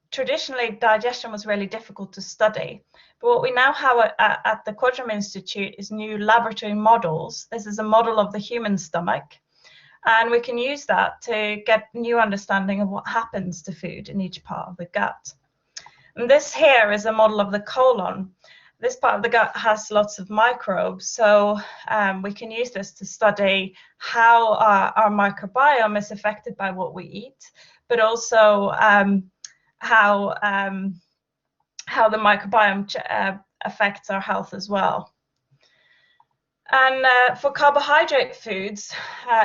traditionally, digestion was really difficult to study. But what we now have at the Quadram Institute is new laboratory models. This is a model of the human stomach. And we can use that to get new understanding of what happens to food in each part of the gut. And this here is a model of the colon. This part of the gut has lots of microbes, so we can use this to study how our microbiome is affected by what we eat, but also how the microbiome affects our health as well. And for carbohydrate foods,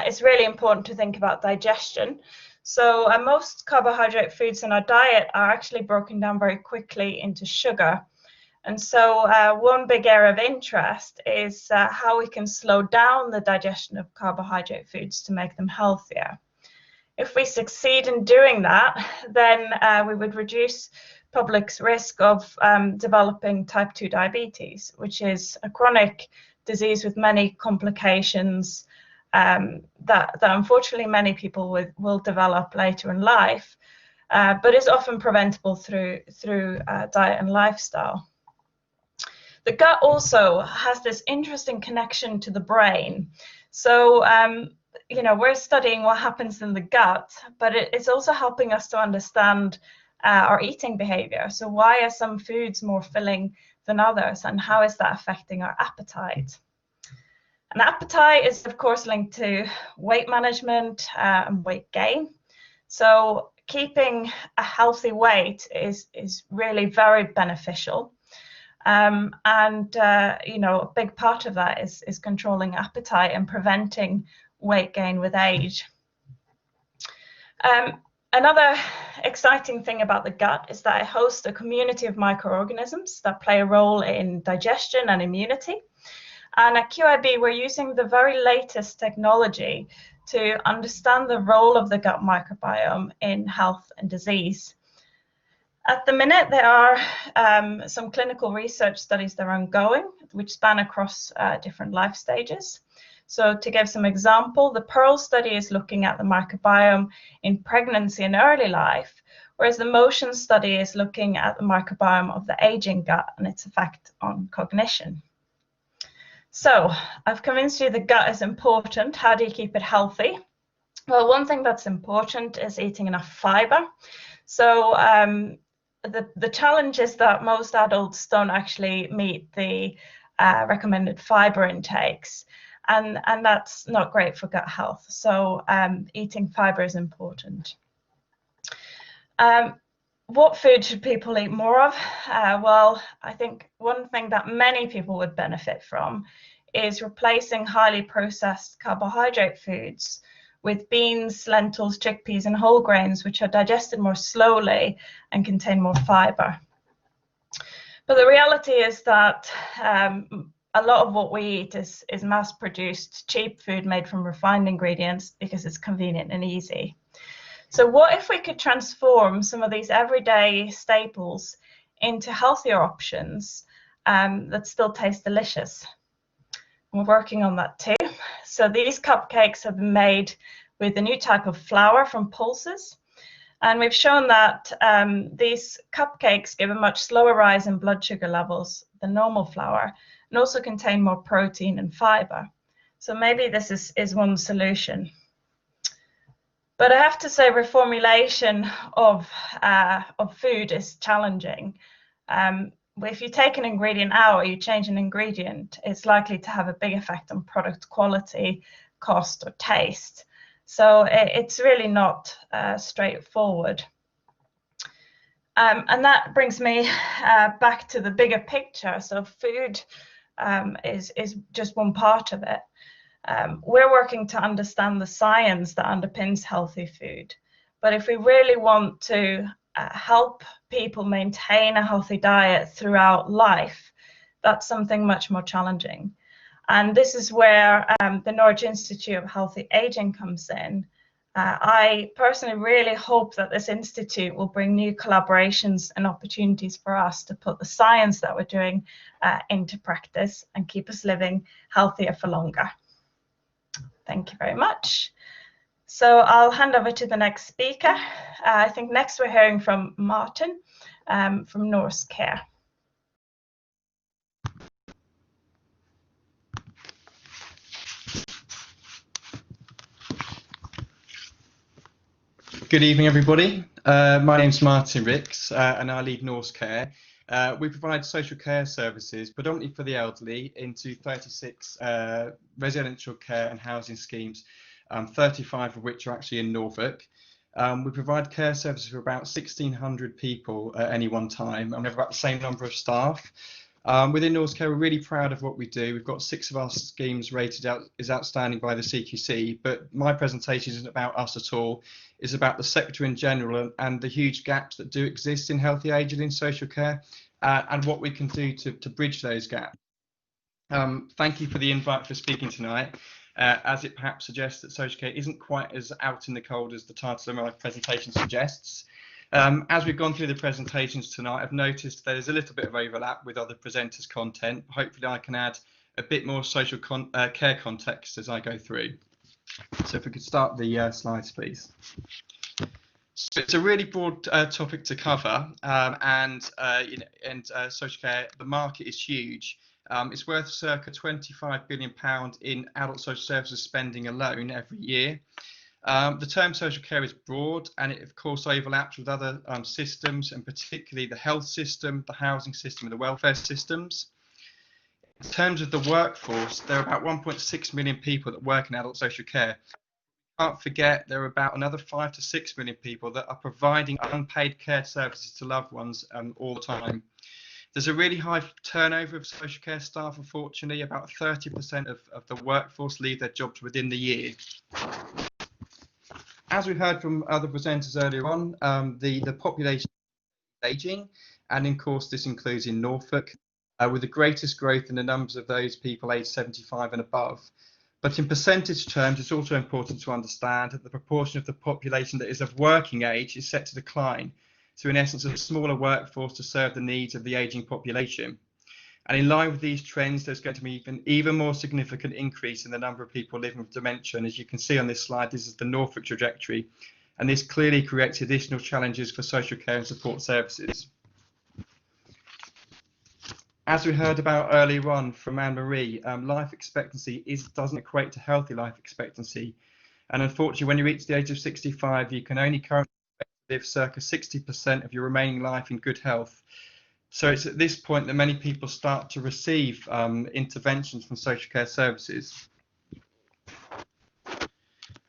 it's really important to think about digestion. So most carbohydrate foods in our diet are actually broken down very quickly into sugar. And so one big area of interest is how we can slow down the digestion of carbohydrate foods to make them healthier. If we succeed in doing that, then we would reduce public's risk of developing type 2 diabetes, which is a chronic disease with many complications that unfortunately many people will develop later in life, but is often preventable through diet and lifestyle. The gut also has this interesting connection to the brain. So, you know, we're studying what happens in the gut, but it's also helping us to understand our eating behavior. So why are some foods more filling than others, and how is that affecting our appetite? And appetite is, of course, linked to weight management and weight gain. So keeping a healthy weight is really very beneficial. And, you know, a big part of that is controlling appetite and preventing weight gain with age. Another exciting thing about the gut is that it hosts a community of microorganisms that play a role in digestion and immunity. And at QIB, we're using the very latest technology to understand the role of the gut microbiome in health and disease. At the minute, there are some clinical research studies that are ongoing, which span across different life stages. So to give some example, the PEARL study is looking at the microbiome in pregnancy and early life, whereas the MOTION study is looking at the microbiome of the aging gut and its effect on cognition. So I've convinced you the gut is important. How do you keep it healthy? Well, one thing that's important is eating enough fiber. So the challenge is that most adults don't actually meet the recommended fiber intakes, and that's not great for gut health. So eating fiber is important. What food should people eat more of? Well, I think one thing that many people would benefit from is replacing highly processed carbohydrate foods with beans, lentils, chickpeas, and whole grains, which are digested more slowly and contain more fiber. But the reality is that a lot of what we eat is mass-produced, cheap food made from refined ingredients because it's convenient and easy. So what if we could transform some of these everyday staples into healthier options that still taste delicious? We're working on that too. So these cupcakes have been made with a new type of flour from pulses. And we've shown that these cupcakes give a much slower rise in blood sugar levels than normal flour, and also contain more protein and fiber. So maybe this is one solution. But I have to say, reformulation of food is challenging. If you take an ingredient out or you change an ingredient, it's likely to have a big effect on product quality, cost, or taste. So it's really not straightforward. And that brings me back to the bigger picture. So food is just one part of it. We're working to understand the science that underpins healthy food. But if we really want to help people maintain a healthy diet throughout life, that's something much more challenging. And this is where the Norwich Institute of Healthy Aging comes in. I personally really hope that this institute will bring new collaborations and opportunities for us to put the science that we're doing into practice and keep us living healthier for longer. Thank you very much. So I'll hand over to the next speaker. I think next we're hearing from Martin from Norse Care. Good evening, everybody. My name's Martin Ricks, and I lead Norse Care. We provide social care services, predominantly for the elderly, into 36 residential care and housing schemes, 35 of which are actually in Norfolk. We provide care services for about 1,600 people at any one time, and we have about the same number of staff. Within Norse Care, we're really proud of what we do. We've got 6 of our schemes rated as outstanding by the CQC, but my presentation isn't about us at all. It's about the sector in general and the huge gaps that do exist in healthy aging in social care, and what we can do to bridge those gaps. Thank you for the invite for speaking tonight. As it perhaps suggests that social care isn't quite as out in the cold as the title of my presentation suggests. As we've gone through the presentations tonight, I've noticed there's a little bit of overlap with other presenters' content. Hopefully I can add a bit more social care context as I go through. So if we could start the slides, please. So it's a really broad topic to cover, social care, the market is huge. It's worth circa £25 billion in adult social services spending alone every year. The term social care is broad, and it of course overlaps with other systems, and particularly the health system, the housing system, and the welfare systems. In terms of the workforce, there are about 1.6 million people that work in adult social care. Can't forget there are about another 5 to 6 million people that are providing unpaid care services to loved ones all the time. There's a really high turnover of social care staff, unfortunately. About 30% of the workforce leave their jobs within the year. As we heard from other presenters earlier on, the population is ageing, and of course this includes in Norfolk, with the greatest growth in the numbers of those people aged 75 and above. But in percentage terms, it's also important to understand that the proportion of the population that is of working age is set to decline. So in essence, a smaller workforce to serve the needs of the ageing population. And in line with these trends, there's going to be an even more significant increase in the number of people living with dementia. And as you can see on this slide, this is the Norfolk trajectory. And this clearly creates additional challenges for social care and support services. As we heard about earlier on from Anne-Marie, life expectancy doesn't equate to healthy life expectancy. And unfortunately, when you reach the age of 65, you can only currently live circa 60% of your remaining life in good health. So it's at this point that many people start to receive interventions from social care services.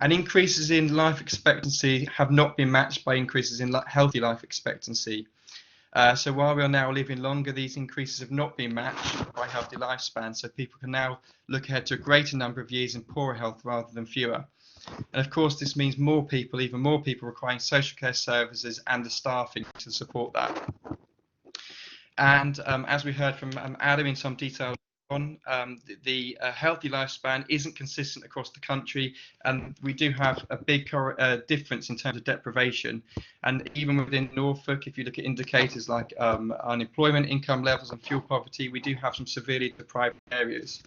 And increases in life expectancy have not been matched by increases in healthy life expectancy. So while we are now living longer, these increases have not been matched by healthy lifespan. So people can now look ahead to a greater number of years in poorer health rather than fewer. And of course, this means more people, even more people, requiring social care services and the staffing to support that. And as we heard from Adam in some detail on, the healthy lifespan isn't consistent across the country, and we do have a big difference in terms of deprivation. And even within Norfolk, if you look at indicators like unemployment, income levels and fuel poverty, we do have some severely deprived areas.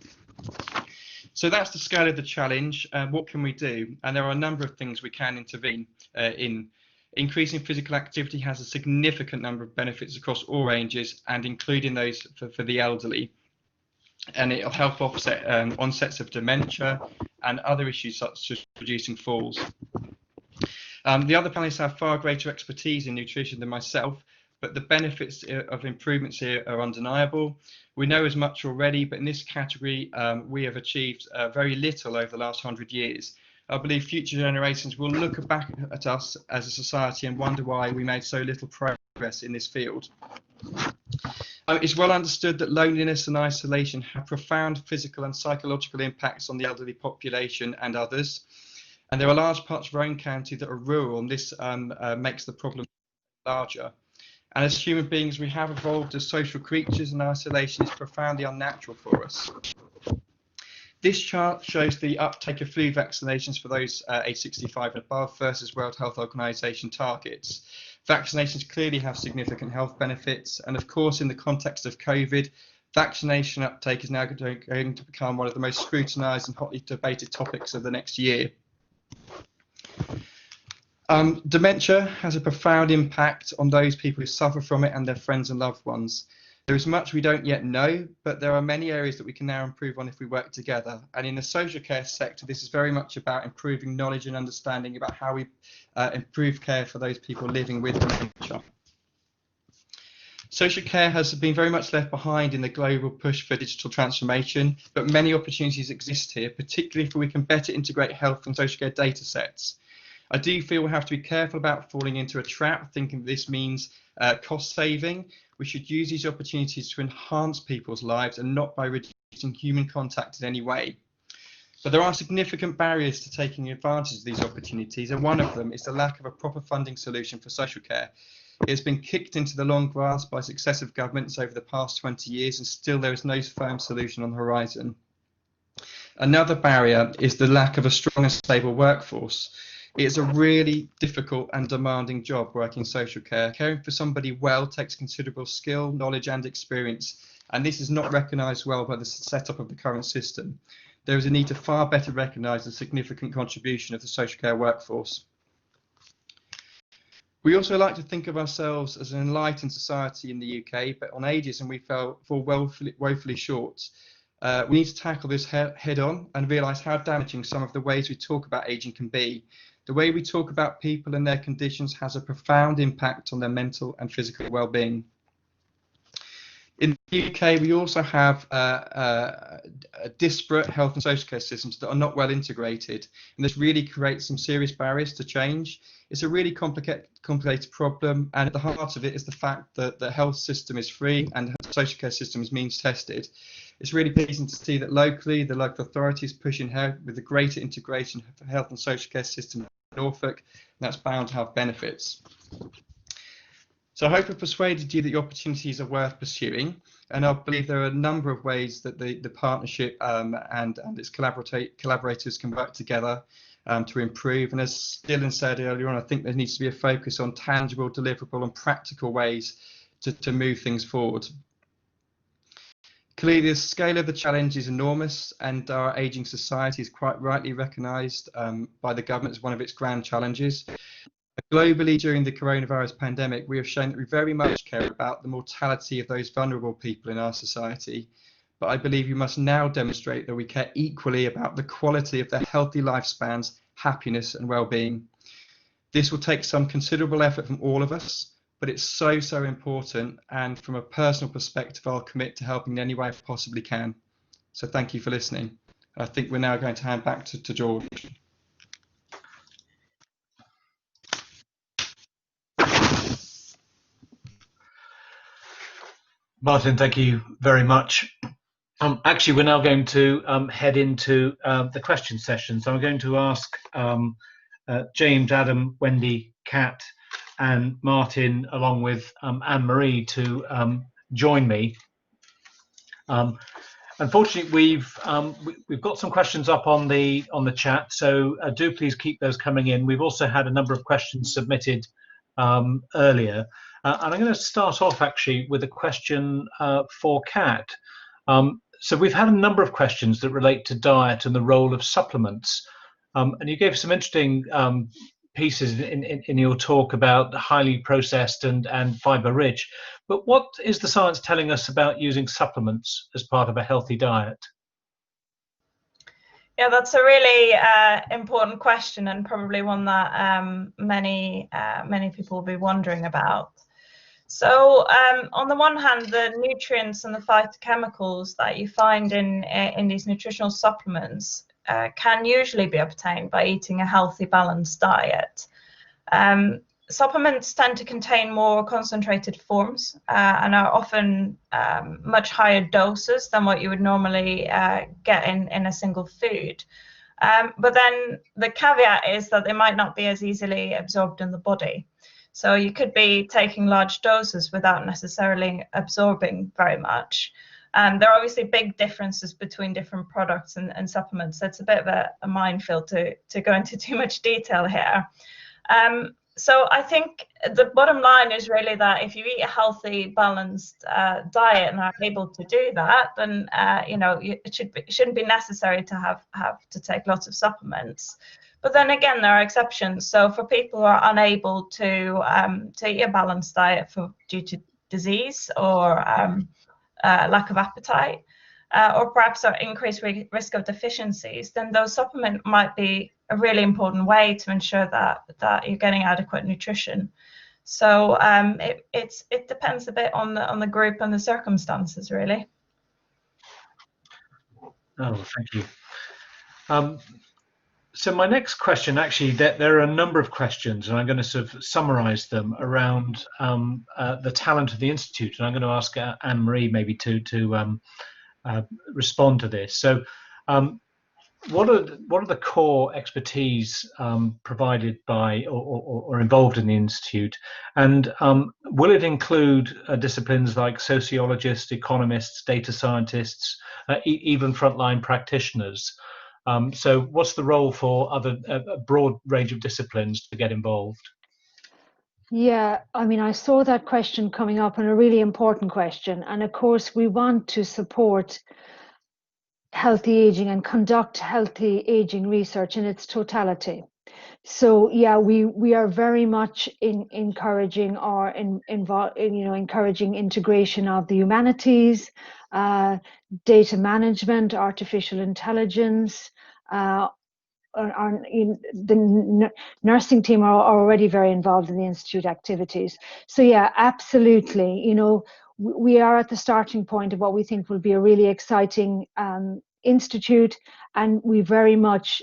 So that's the scale of the challenge. What can we do? And there are a number of things we can intervene in. Increasing physical activity has a significant number of benefits across all ranges, and including those for the elderly. And it'll help offset onsets of dementia and other issues such as reducing falls. The other panelists have far greater expertise in nutrition than myself, but the benefits of improvements here are undeniable. We know as much already, but in this category, we have achieved very little over the last 100 years. I believe future generations will look back at us as a society and wonder why we made so little progress in this field. It's well understood that loneliness and isolation have profound physical and psychological impacts on the elderly population and others. And there are large parts of our own county that are rural, and this makes the problem larger. And as human beings, we have evolved as social creatures, and isolation is profoundly unnatural for us. This chart shows the uptake of flu vaccinations for those age 65 and above versus World Health Organization targets. Vaccinations clearly have significant health benefits, and of course, in the context of COVID, vaccination uptake is now going to become one of the most scrutinized and hotly debated topics of the next year. Dementia has a profound impact on those people who suffer from it and their friends and loved ones. There is much we don't yet know, but there are many areas that we can now improve on if we work together. And in the social care sector, this is very much about improving knowledge and understanding about how we improve care for those people living with dementia. Social care has been very much left behind in the global push for digital transformation, but many opportunities exist here, particularly if we can better integrate health and social care data sets. I do feel we have to be careful about falling into a trap, thinking this means cost saving. We should use these opportunities to enhance people's lives and not by reducing human contact in any way. But there are significant barriers to taking advantage of these opportunities, and one of them is the lack of a proper funding solution for social care. It has been kicked into the long grass by successive governments over the past 20 years, and still there is no firm solution on the horizon. Another barrier is the lack of a strong and stable workforce. It's a really difficult and demanding job working social care. Caring for somebody well takes considerable skill, knowledge and experience, and this is not recognised well by the setup of the current system. There is a need to far better recognise the significant contribution of the social care workforce. We also like to think of ourselves as an enlightened society in the UK, but on ageism we fall woefully short. We need to tackle this head on and realise how damaging some of the ways we talk about ageing can be. The way we talk about people and their conditions has a profound impact on their mental and physical well-being. In the UK, we also have disparate health and social care systems that are not well integrated, and this really creates some serious barriers to change. It's a really complicated problem, and at the heart of it is the fact that the health system is free and the social care system is means tested. It's really pleasing to see that locally, the local authorities pushing ahead with the greater integration of the health and social care system in Norfolk, and that's bound to have benefits. So I hope I've persuaded you that the opportunities are worth pursuing, and I believe there are a number of ways that the partnership and its collaborators can work together to improve. And as Dylan said earlier on, I think there needs to be a focus on tangible, deliverable and practical ways to move things forward. Clearly, the scale of the challenge is enormous, and our ageing society is quite rightly recognised by the government as one of its grand challenges. Globally, during the coronavirus pandemic, we have shown that we very much care about the mortality of those vulnerable people in our society. But I believe we must now demonstrate that we care equally about the quality of their healthy lifespans, happiness and well-being. This will take some considerable effort from all of us, but it's so important, and from a personal perspective, I'll commit to helping in any way I possibly can. So thank you for listening. I think we're now going to hand back to George. Martin, thank you very much. Actually, we're now going to head into the question session. So I'm going to ask James, Adam, Wendy, Kat, and Martin, along with Anne-Marie, to join me. Unfortunately, we've got some questions up on the chat, so do please keep those coming in. We've also had a number of questions submitted earlier. And I'm going to start off actually with a question for Kat. So we've had a number of questions that relate to diet and the role of supplements. And you gave some interesting pieces in your talk about highly processed and fiber rich. But what is the science telling us about using supplements as part of a healthy diet? Yeah, that's a really important question, and probably one that many people will be wondering about. So on the one hand, the nutrients and the phytochemicals that you find in these nutritional supplements can usually be obtained by eating a healthy, balanced diet. Supplements tend to contain more concentrated forms and are often much higher doses than what you would normally get in a single food. But then the caveat is that they might not be as easily absorbed in the body. So you could be taking large doses without necessarily absorbing very much. There are obviously big differences between different products and supplements. So it's a bit of a minefield to go into too much detail here. So I think the bottom line is really that if you eat a healthy, balanced diet and are able to do that, then it shouldn't be necessary to have to take lots of supplements. But then again, there are exceptions. So for people who are unable to eat a balanced diet due to disease or lack of appetite, or perhaps an increased risk of deficiencies, then those supplements might be a really important way to ensure that you're getting adequate nutrition. So it depends a bit on the group and the circumstances, really. Oh, thank you. So my next question, actually, there are a number of questions, and I'm going to sort of summarize them around the talent of the Institute. And I'm going to ask Anne-Marie maybe to respond to this. So what are the core expertise provided by or involved in the Institute? And will it include disciplines like sociologists, economists, data scientists, even frontline practitioners? So what's the role for a broad range of disciplines to get involved? Yeah, I mean, I saw that question coming up, and a really important question. And of course, we want to support healthy aging and conduct healthy aging research in its totality. So yeah, we are very much encouraging encouraging integration of the humanities, data management, artificial intelligence. The nursing team are already very involved in the Institute activities. So yeah, absolutely. We are at the starting point of what we think will be a really exciting institute, and we very much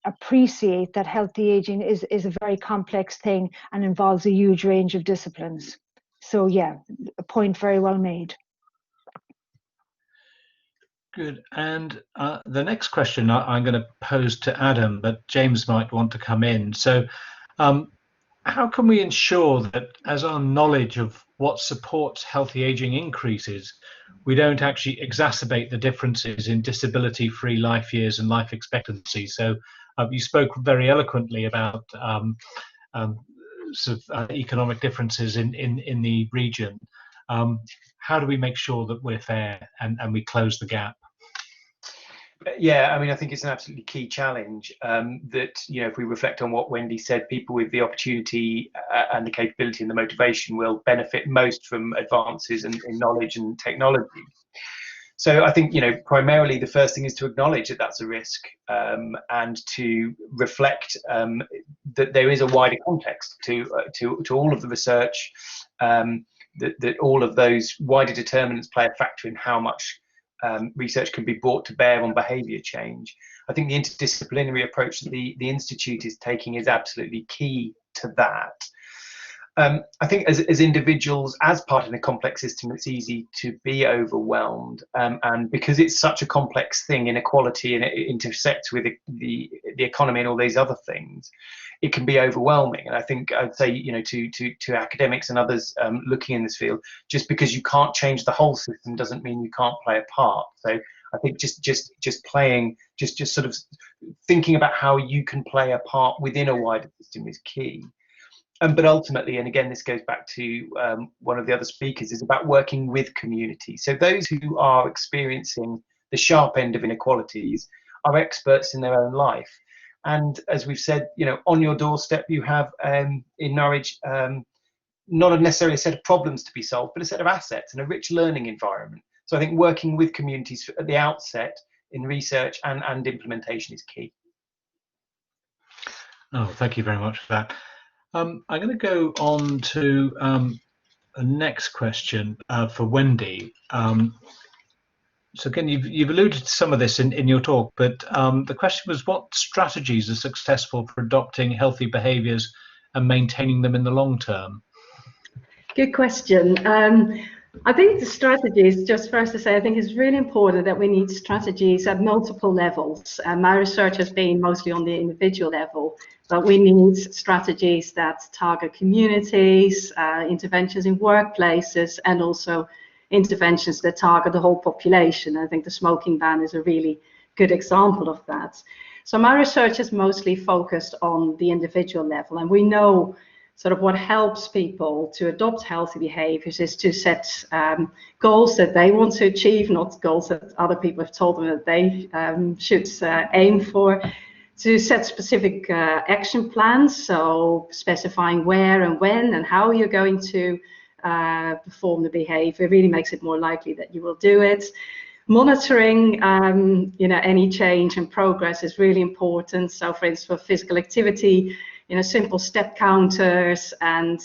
appreciate that healthy aging is a very complex thing and involves a huge range of disciplines. So yeah, a point very well made. Good. And the next question I'm going to pose to Adam, but James might want to come in. So how can we ensure that as our knowledge of what supports healthy aging increases, we don't actually exacerbate the differences in disability-free life years and life expectancy? So you spoke very eloquently about economic differences in the region. How do we make sure that we're fair and we close the gap? Yeah, I mean, I think it's an absolutely key challenge that, you know, if we reflect on what Wendy said, people with the opportunity and the capability and the motivation will benefit most from advances in knowledge and technology. So I think, you know, primarily the first thing is to acknowledge that that's a risk and to reflect that there is a wider context to all of the research, that all of those wider determinants play a factor in how much research can be brought to bear on behaviour change. I think the interdisciplinary approach that the Institute is taking is absolutely key to that. I think as individuals, as part of a complex system, it's easy to be overwhelmed, and because it's such a complex thing, inequality, and it intersects with the economy and all these other things, it can be overwhelming. And I think I'd say, you know, to academics and others looking in this field, just because you can't change the whole system doesn't mean you can't play a part. So I think just sort of thinking about how you can play a part within a wider system is key. But ultimately, and again, this goes back to one of the other speakers, is about working with community. So those who are experiencing the sharp end of inequalities are experts in their own life. And as we've said, you know, on your doorstep, you have in Norwich, not necessarily a set of problems to be solved, but a set of assets and a rich learning environment. So I think working with communities at the outset in research and implementation is key. Oh, thank you very much for that. I'm going to go on to a next question for Wendy. So again, you've alluded to some of this in your talk, but the question was, what strategies are successful for adopting healthy behaviours and maintaining them in the long term? Good question. I think the strategies, just first to say, I think it's really important that we need strategies at multiple levels. My research has been mostly on the individual level, but we need strategies that target communities, interventions in workplaces, and also interventions that target the whole population. I think the smoking ban is a really good example of that. So my research is mostly focused on the individual level, and we know sort of what helps people to adopt healthy behaviors is to set goals that they want to achieve, not goals that other people have told them that they should aim for, to set specific action plans, so specifying where and when and how you're going to perform the behavior really makes it more likely that you will do it. Monitoring you know, any change and progress is really important. So for instance, for physical activity, you know, simple step counters and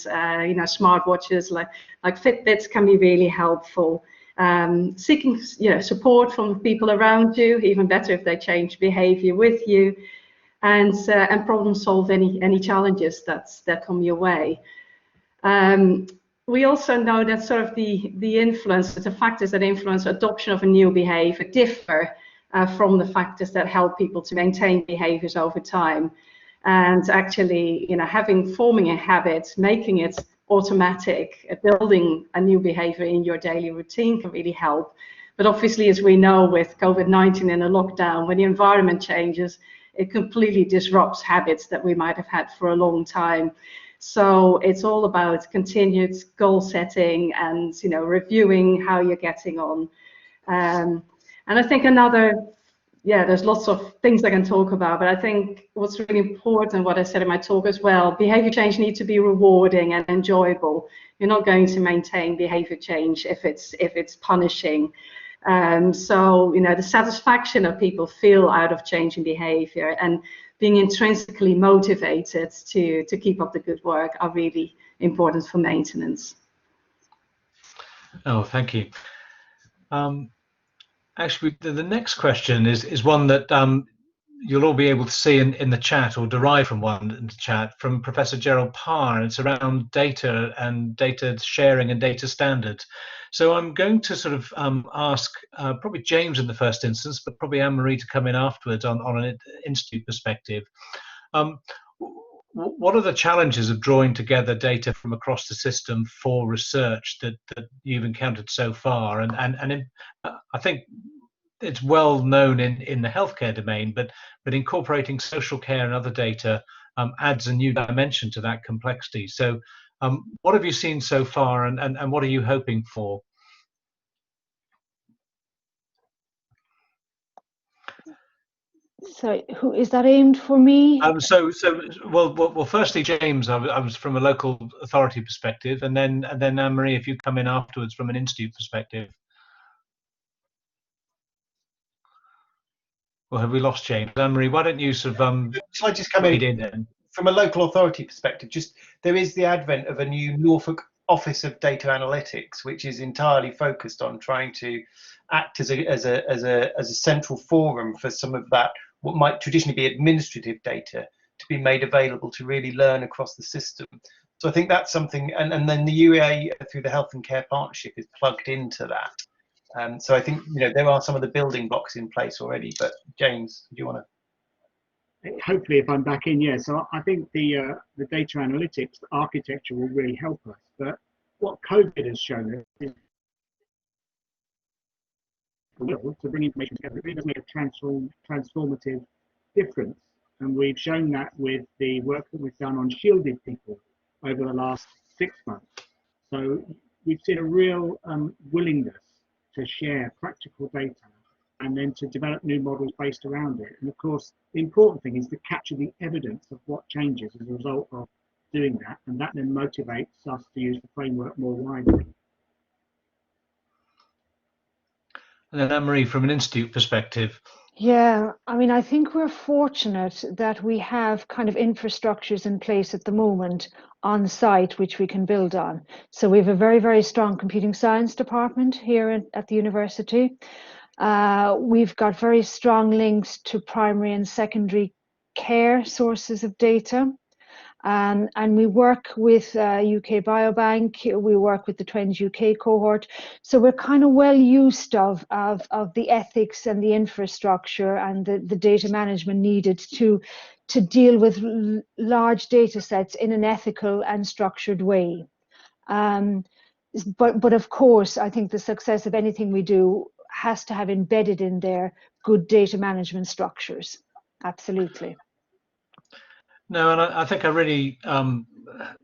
you know, smart watches like Fitbits can be really helpful. Seeking, you know, support from people around you, even better if they change behavior with you, and problem solve any challenges that come your way. We also know that sort of the influence, the factors that influence adoption of a new behavior differ from the factors that help people to maintain behaviors over time. And actually, you know, forming a habit, making it automatic, building a new behavior in your daily routine can really help. But obviously, as we know, with COVID-19 and a lockdown, when the environment changes, it completely disrupts habits that we might have had for a long time. So it's all about continued goal setting and, you know, reviewing how you're getting on. And I think there's lots of things I can talk about, but I think what's really important, what I said in my talk as well, behavior change needs to be rewarding and enjoyable. You're not going to maintain behavior change if it's punishing. So, you know, the satisfaction that people feel out of changing behavior and being intrinsically motivated to keep up the good work are really important for maintenance. Oh, thank you. Actually, the next question is one that you'll all be able to see in the chat, or derive from one in the chat, from Professor Gerald Parr, and it's around data and data sharing and data standards. So I'm going to sort of ask probably James in the first instance, but probably Anne-Marie to come in afterwards on an institute perspective. What are the challenges of drawing together data from across the system for research that you've encountered so far? And I think it's well known in the healthcare domain, but incorporating social care and other data adds a new dimension to that complexity. So what have you seen so far, and what are you hoping for? So who is that aimed for me? Well, firstly, James, I was from a local authority perspective, and then Anne-Marie, if you come in afterwards from an institute perspective. Or have we lost James? Anne-Marie, why don't you sort of shall I just come in then? From a local authority perspective? Just there is the advent of a new Norfolk Office of Data Analytics, which is entirely focused on trying to act as a central forum for some of that what might traditionally be administrative data to be made available to really learn across the system. So I think that's something, and then the UEA through the Health and Care Partnership is plugged into that. So I think there are some of the building blocks in place already. But James, do you want to? Hopefully, if I'm back in, yeah. So I think the data analytics architecture will really help us. But what COVID has shown us is to bring information together. It really does make a transformative difference, and we've shown that with the work that we've done on shielded people over the last 6 months. So we've seen a real willingness to share practical data and then to develop new models based around it. And of course, the important thing is to capture the evidence of what changes as a result of doing that, and that then motivates us to use the framework more widely. And then Anne-Marie, from an institute perspective. Yeah, I mean, I think we're fortunate that we have kind of infrastructures in place at the moment on site, which we can build on. So we have a very, very strong computing science department here at the university. We've got very strong links to primary and secondary care sources of data. And we work with UK Biobank, we work with the Twins UK cohort. So we're kind of well used of the ethics and the infrastructure and the data management needed to deal with large data sets in an ethical and structured way. But of course, I think the success of anything we do has to have embedded in there good data management structures. Absolutely. No, and I think I really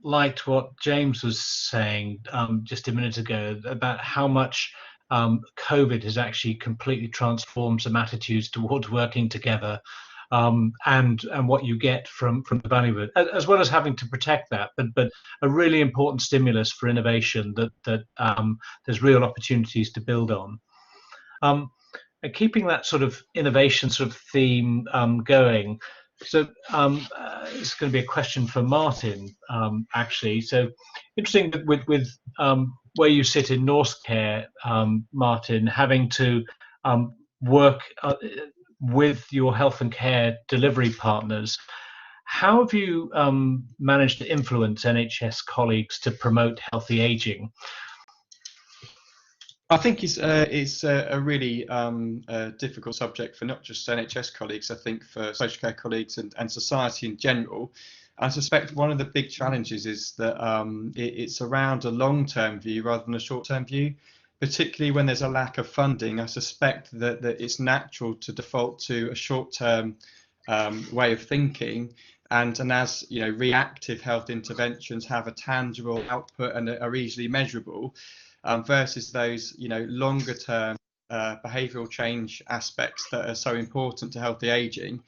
liked what James was saying just a minute ago about how much COVID has actually completely transformed some attitudes towards working together, and what you get from the value of it, as well as having to protect that. But a really important stimulus for innovation that there's real opportunities to build on. And keeping that sort of innovation sort of theme going. So it's going to be a question for Martin, actually. So interesting with where you sit in North Care, Martin, having to work with your health and care delivery partners. How have you managed to influence NHS colleagues to promote healthy ageing? I think it's a really difficult subject for not just NHS colleagues, I think for social care colleagues and society in general. I suspect one of the big challenges is that it's around a long-term view rather than a short-term view, particularly when there's a lack of funding. I suspect that it's natural to default to a short-term way of thinking. And as reactive health interventions have a tangible output and are easily measurable, versus those longer term behavioural change aspects that are so important to healthy ageing.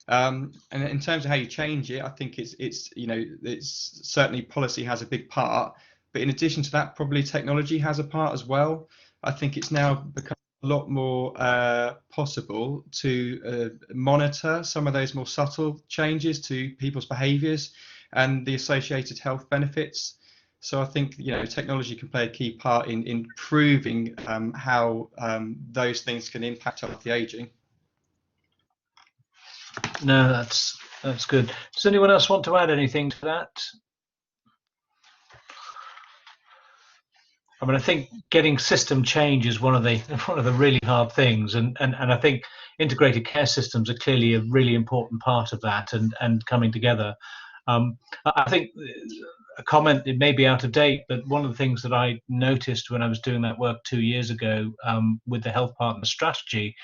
And in terms of how you change it, I think it's certainly policy has a big part, but in addition to that, probably technology has a part as well. I think it's now become a lot more possible to monitor some of those more subtle changes to people's behaviours and the associated health benefits. So I think technology can play a key part in improving how those things can impact healthy ageing. No, that's good. Does anyone else want to add anything to that? I mean, I think getting system change is one of the really hard things, and I think integrated care systems are clearly a really important part of that and coming together. I think a comment, it may be out of date, but one of the things that I noticed when I was doing that work 2 years ago with the health partner strategy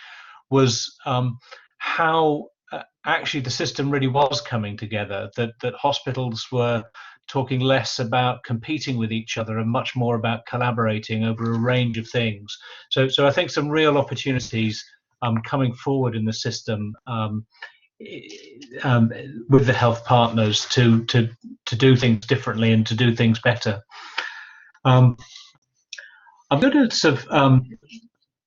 was how actually the system really was coming together, that hospitals were talking less about competing with each other and much more about collaborating over a range of things. So I think some real opportunities coming forward in the system with the health partners to do things differently and to do things better. I'm going to sort of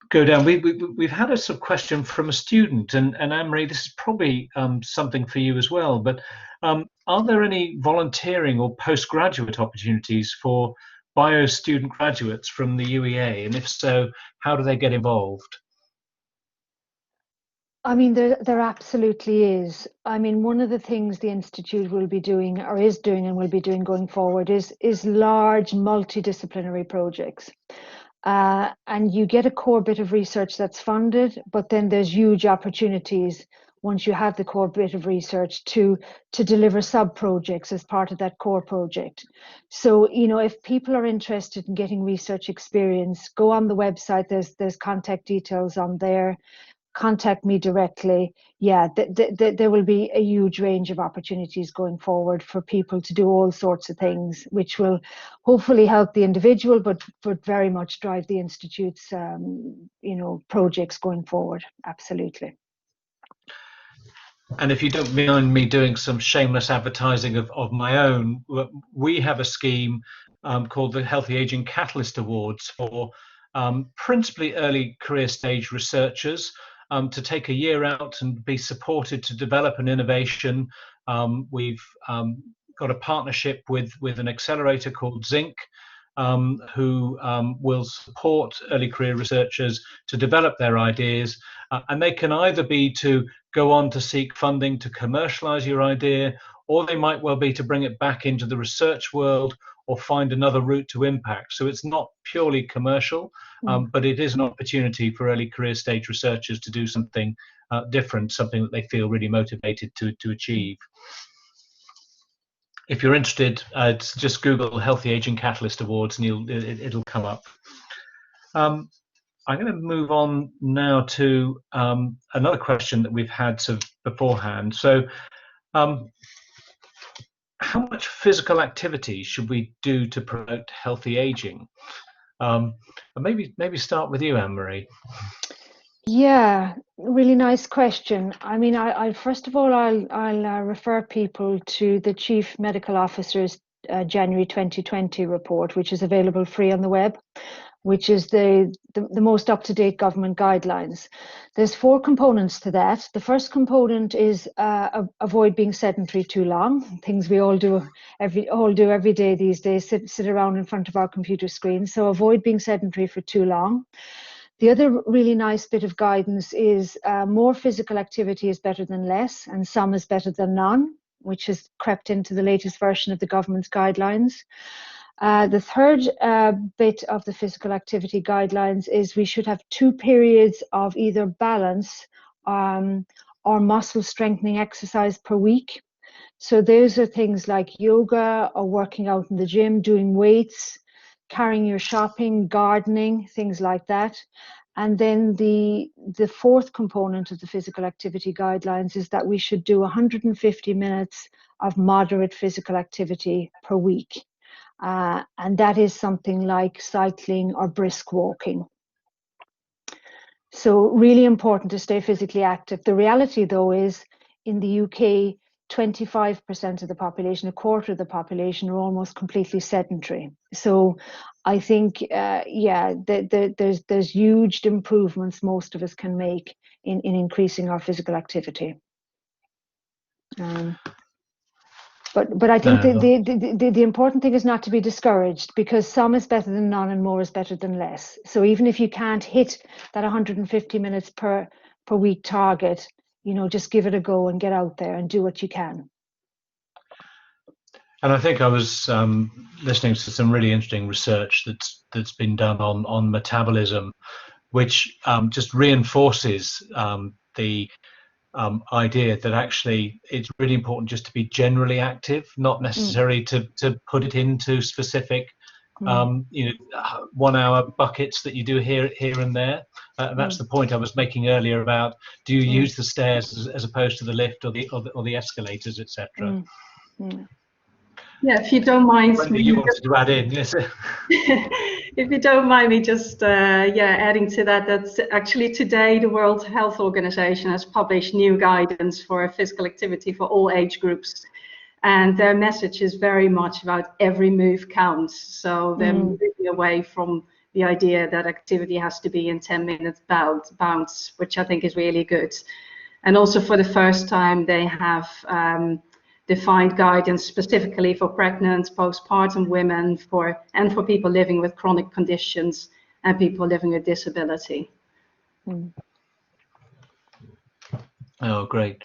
go down. We've had a sort of question from a student, and Anne-Marie, this is probably something for you as well, but are there any volunteering or postgraduate opportunities for bio student graduates from the UEA, and if so, how do they get involved? I mean, there absolutely is. I mean, one of the things the Institute will be doing, or is doing and will be doing going forward, is large multidisciplinary projects. And you get a core bit of research that's funded, but then there's huge opportunities once you have the core bit of research to deliver sub-projects as part of that core project. So, you know, if people are interested in getting research experience, go on the website, there's contact details on there. Contact me directly. Yeah, there will be a huge range of opportunities going forward for people to do all sorts of things, which will hopefully help the individual, but very much drive the Institute's, you know, projects going forward. Absolutely. And if you don't mind me doing some shameless advertising of my own, we have a scheme called the Healthy Aging Catalyst Awards for principally early career stage researchers, to take a year out and be supported to develop an innovation. We've got a partnership with an accelerator called Zinc, who will support early career researchers to develop their ideas. And they can either be to go on to seek funding to commercialize your idea, or they might well be to bring it back into the research world or find another route to impact. So it's not purely commercial, but it is an opportunity for early career stage researchers to do something different, something that they feel really motivated to achieve. If you're interested, just Google Healthy Aging Catalyst Awards and it'll come up. I'm going to move on now to another question that we've had sort of beforehand. So, how much physical activity should we do to promote healthy aging? And maybe start with you, Anne-Marie. Yeah, really nice question. I mean, I first of all, I'll refer people to the Chief Medical Officer's January 2020 report, which is available free on the web, which is the most up-to-date government guidelines. There's 4 components to that. The first component is avoid being sedentary too long, things we all do every day these days, sit around in front of our computer screen. So avoid being sedentary for too long. The other really nice bit of guidance is more physical activity is better than less, and some is better than none, which has crept into the latest version of the government's guidelines. The third bit of the physical activity guidelines is we should have 2 periods of either balance or muscle strengthening exercise per week. So those are things like yoga or working out in the gym, doing weights, carrying your shopping, gardening, things like that. And then the 4th component of the physical activity guidelines is that we should do 150 minutes of moderate physical activity per week. And that is something like cycling or brisk walking. So really important to stay physically active. The reality, though, is in the UK, 25% of the population, a quarter of the population, are almost completely sedentary. So I think, there's huge improvements most of us can make in increasing our physical activity. But I think the important thing is not to be discouraged, because some is better than none and more is better than less. So even if you can't hit that 150 minutes per week target, you know, just give it a go and get out there and do what you can. And I think I was listening to some really interesting research that's been done on metabolism, which just reinforces the idea that actually it's really important just to be generally active, not necessarily to put it into specific 1 hour buckets that you do here and there. And that's the point I was making earlier about, do you use the stairs as opposed to the lift or the escalators, etc. Yeah, if you don't mind. Wendy, you wanted to add in, yes. If you don't mind me just adding to that, that's actually today the World Health Organization has published new guidance for physical activity for all age groups. And their message is very much about every move counts. So they're moving away from the idea that activity has to be in 10-minute bounds, which I think is really good. And also for the first time, they have defined guidance specifically for pregnant, postpartum women, and for people living with chronic conditions and people living with disability. Oh, great.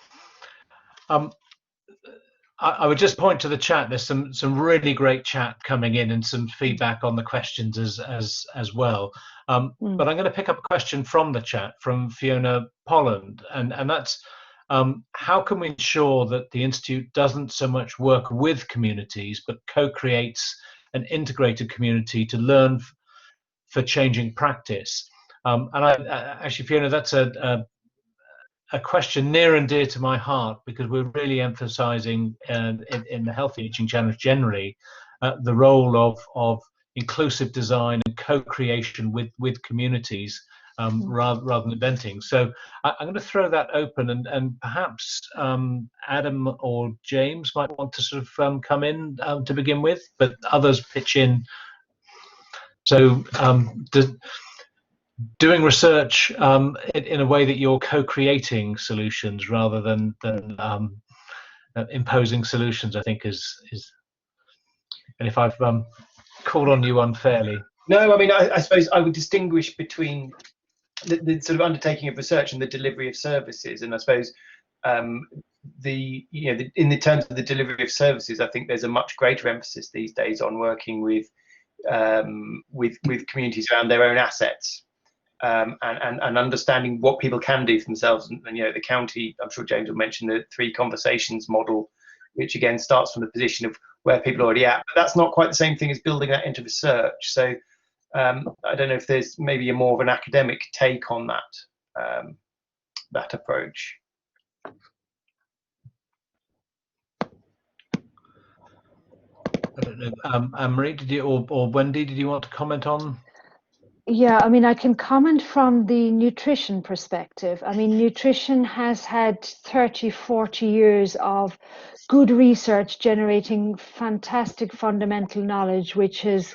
I would just point to the chat. There's some really great chat coming in and some feedback on the questions as well. But I'm going to pick up a question from the chat from Fiona Polland, and that's how can we ensure that the Institute doesn't so much work with communities but co-creates an integrated community to learn for changing practice? And actually, Fiona, that's a question near and dear to my heart, because we're really emphasizing in the Healthy Aging Challenge generally the role of inclusive design and co-creation with communities rather than inventing. So I'm going to throw that open, and perhaps Adam or James might want to sort of come in to begin with, but others pitch in. So doing research in a way that you're co-creating solutions rather than imposing solutions, I think is. And if I've called on you unfairly. No, I mean, I suppose I would distinguish between the sort of undertaking of research and the delivery of services. And I suppose in the terms of the delivery of services, I think there's a much greater emphasis these days on working with communities around their own assets. And understanding what people can do for themselves, and the county, I'm sure James will mention the 3 conversations model, which again starts from the position of where people are already at, but that's not quite the same thing as building that into research. So I don't know if there's maybe a more of an academic take on that that approach. I don't know, Anne-Marie, did you or Wendy, did you want to comment on? Yeah, I mean, I can comment from the nutrition perspective. I mean, nutrition has had 30, 40 years of good research generating fantastic fundamental knowledge, which has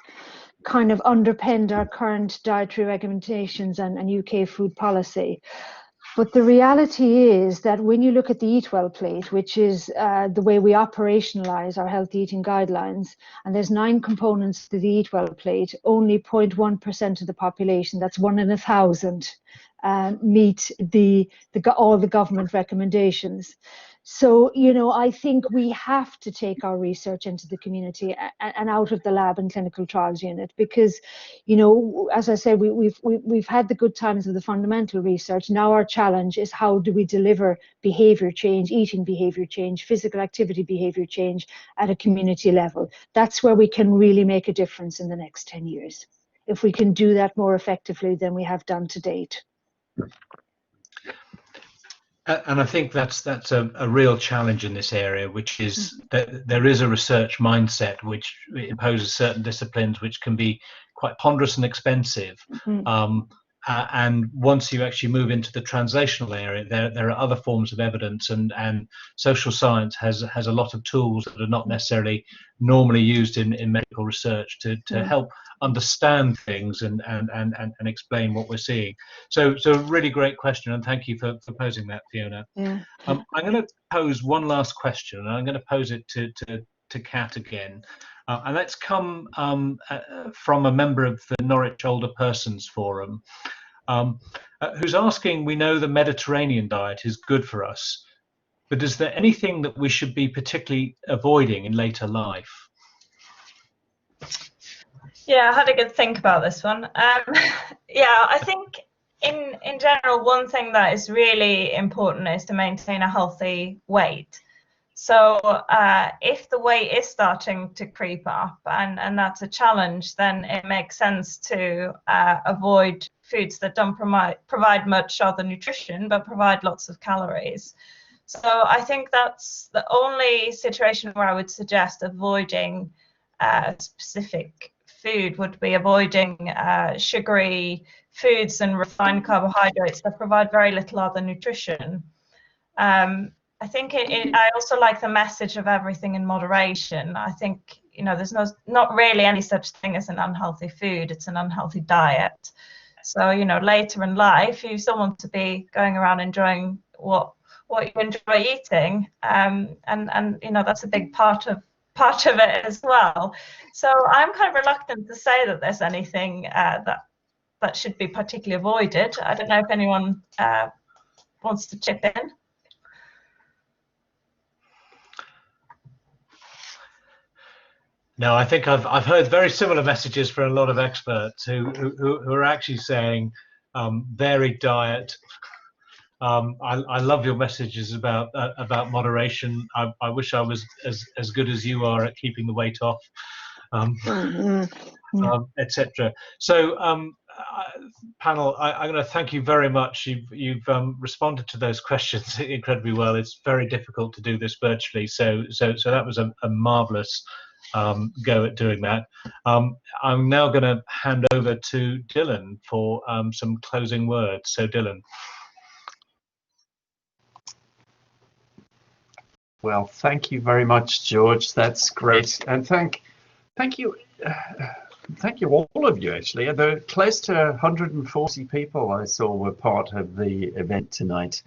kind of underpinned our current dietary recommendations and UK food policy. But the reality is that when you look at the Eat Well plate, which is the way we operationalize our healthy eating guidelines, and there's 9 components to the Eat Well plate, only 0.1% of the population, that's 1 in 1,000, meet all the government recommendations. So, I think we have to take our research into the community and out of the lab and clinical trials unit, because, as I say, we've had the good times of the fundamental research. Now our challenge is how do we deliver behavior change, eating behavior change, physical activity behavior change at a community level. That's where we can really make a difference in the next 10 years. If we can do that more effectively than we have done to date. And I think that's a real challenge in this area, which is that there is a research mindset which imposes certain disciplines which can be quite ponderous and expensive. And once you actually move into the translational area, there are other forms of evidence, and social science has a lot of tools that are not necessarily normally used in medical research to help understand things and explain what we're seeing. So a really great question, and thank you for posing that, Fiona. Yeah. I'm going to pose one last question, and I'm going to pose it to Kat again. And that's come from a member of the Norwich Older Persons Forum, who's asking, we know the Mediterranean diet is good for us, but is there anything that we should be particularly avoiding in later life? Yeah, I had a good think about this one. Yeah, I think in general, one thing that is really important is to maintain a healthy weight. So if the weight is starting to creep up and that's a challenge, then it makes sense to avoid foods that don't provide much other nutrition but provide lots of calories. So I think that's the only situation where I would suggest avoiding specific food would be avoiding sugary foods and refined carbohydrates that provide very little other nutrition. I think I also like the message of everything in moderation. I think, you know, there's not really any such thing as an unhealthy food. It's an unhealthy diet. So, you know, later in life, you still want to be going around enjoying what you enjoy eating, and you know, that's a big part of it as well. So I'm kind of reluctant to say that there's anything that should be particularly avoided. I don't know if anyone wants to chip in. No, I think I've heard very similar messages from a lot of experts who are actually saying varied diet. I love your messages about moderation. I wish I was as good as you are at keeping the weight off, etc. So, panel, I'm going to thank you very much. You've responded to those questions incredibly well. It's very difficult to do this virtually, so that was a marvelous go at doing that. I'm now going to hand over to Dylan for some closing words. So, Dylan. Well, thank you very much, George. That's great, and thank you, all of you. Actually, the close to 140 people I saw were part of the event tonight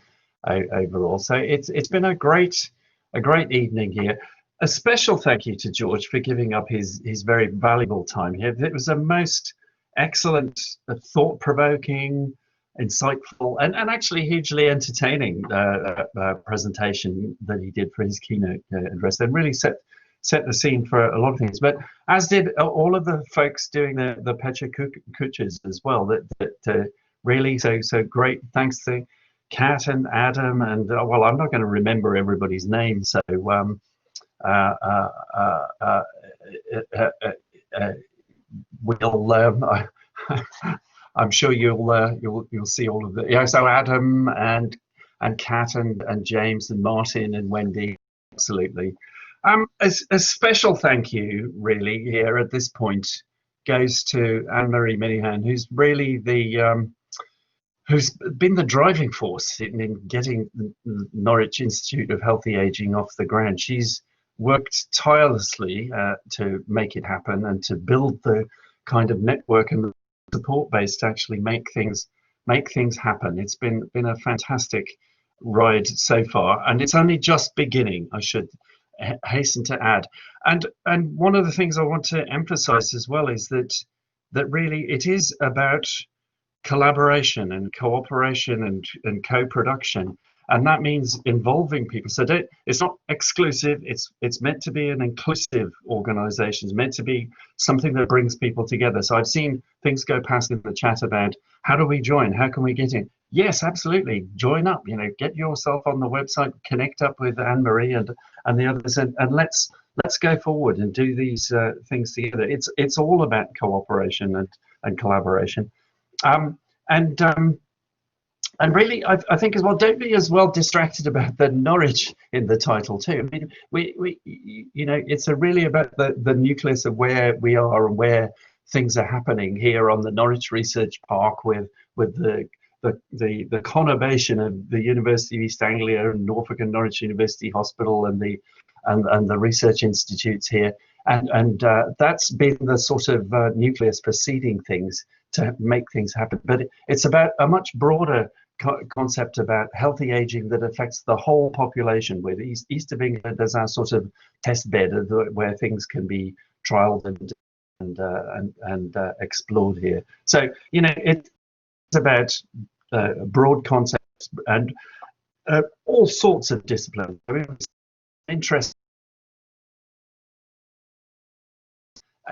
overall. So it's been a great evening here. A special thank you to George for giving up his very valuable time here. It was a most excellent, thought-provoking, insightful, and actually hugely entertaining presentation that he did for his keynote address, and really set the scene for a lot of things. But as did all of the folks doing the Pecha Kuchas as well. That really so great. Thanks to Kat and Adam, and well, I'm not going to remember everybody's name, so we'll. I'm sure you'll see all of the. Yeah, so Adam and Kat and James and Martin and Wendy, absolutely. A special thank you really here at this point goes to Anne-Marie Minihan, who's really who's been the driving force in getting the Norwich Institute of Healthy Aging off the ground. She's worked tirelessly to make it happen and to build the kind of network and support base to actually make things happen. It's been a fantastic ride so far, and it's only just beginning, I should hasten to add. And one of the things I want to emphasize as well is that really it is about collaboration and cooperation and co-production, and that means involving people. So it's not exclusive. It's meant to be an inclusive organization. It's meant to be something that brings people together. So I've seen things go past in the chat about how do we join? How can we get in? Yes, absolutely. Join up. You know, get yourself on the website, connect up with Anne-Marie and the others, and let's go forward and do these things together. It's all about cooperation and collaboration. And really, I think as well, don't be as well distracted about the Norwich in the title too. I mean, we you know, it's really about the nucleus of where we are and where things are happening here on the Norwich Research Park with the conurbation of the University of East Anglia and Norfolk and Norwich University Hospital and the research institutes here, and that's been the sort of nucleus for seeding things to make things happen. But it's about a much broader concept about healthy aging that affects the whole population, with East of England as our sort of test bed where things can be trialed and explored here. So, you know, it's about broad concepts and all sorts of disciplines. I mean, interest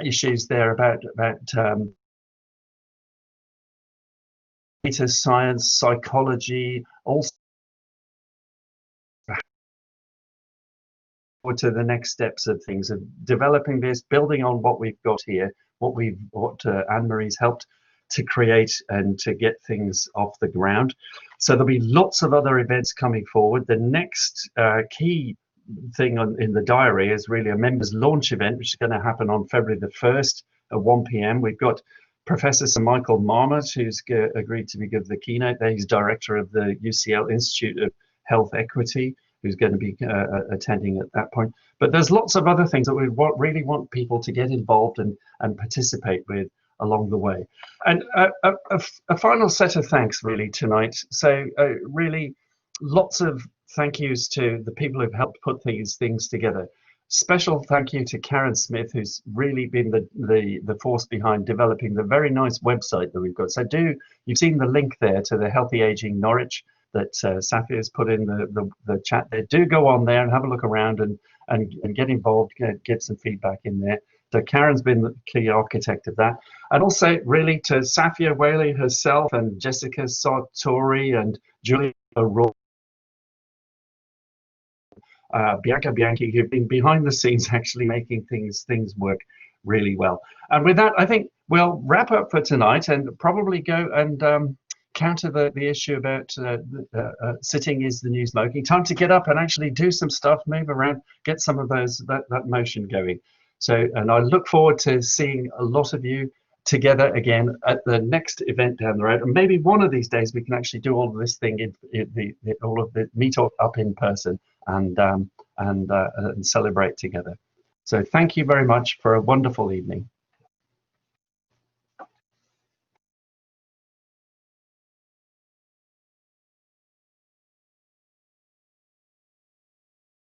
issues there about data science, psychology, also to the next steps of things, of developing this, building on what we've got here, what Anne-Marie's helped to create and to get things off the ground. So there'll be lots of other events coming forward. The next key thing in the diary is really a members launch event, which is going to happen on February the 1st at 1 p.m. We've got Professor Sir Michael Marmot, who's agreed to give the keynote there. He's director of the UCL Institute of Health Equity, who's going to be attending at that point. But there's lots of other things that we really want people to get involved and participate with along the way. And a final set of thanks really tonight. So really lots of thank yous to the people who've helped put these things together. Special thank you to Karen Smith, who's really been the force behind developing the very nice website that we've got. So you've seen the link there to the Healthy Aging Norwich that Safia has put in the chat there. Do go on there and have a look around and get involved, get some feedback in there. So Karen's been the key architect of that. And also really to Safia Whaley herself and Jessica Sartori and Julia O'Rourke, Bianca Bianchi, who've been behind the scenes actually making things work really well. And with that, I think we'll wrap up for tonight and probably go and counter the issue about sitting is the new smoking. Time to get up and actually do some stuff, move around, get some of that motion going. So, and I look forward to seeing a lot of you together again at the next event down the road. And maybe one of these days we can actually do all of this thing all of the meet up in person and celebrate together. So thank you very much for a wonderful evening.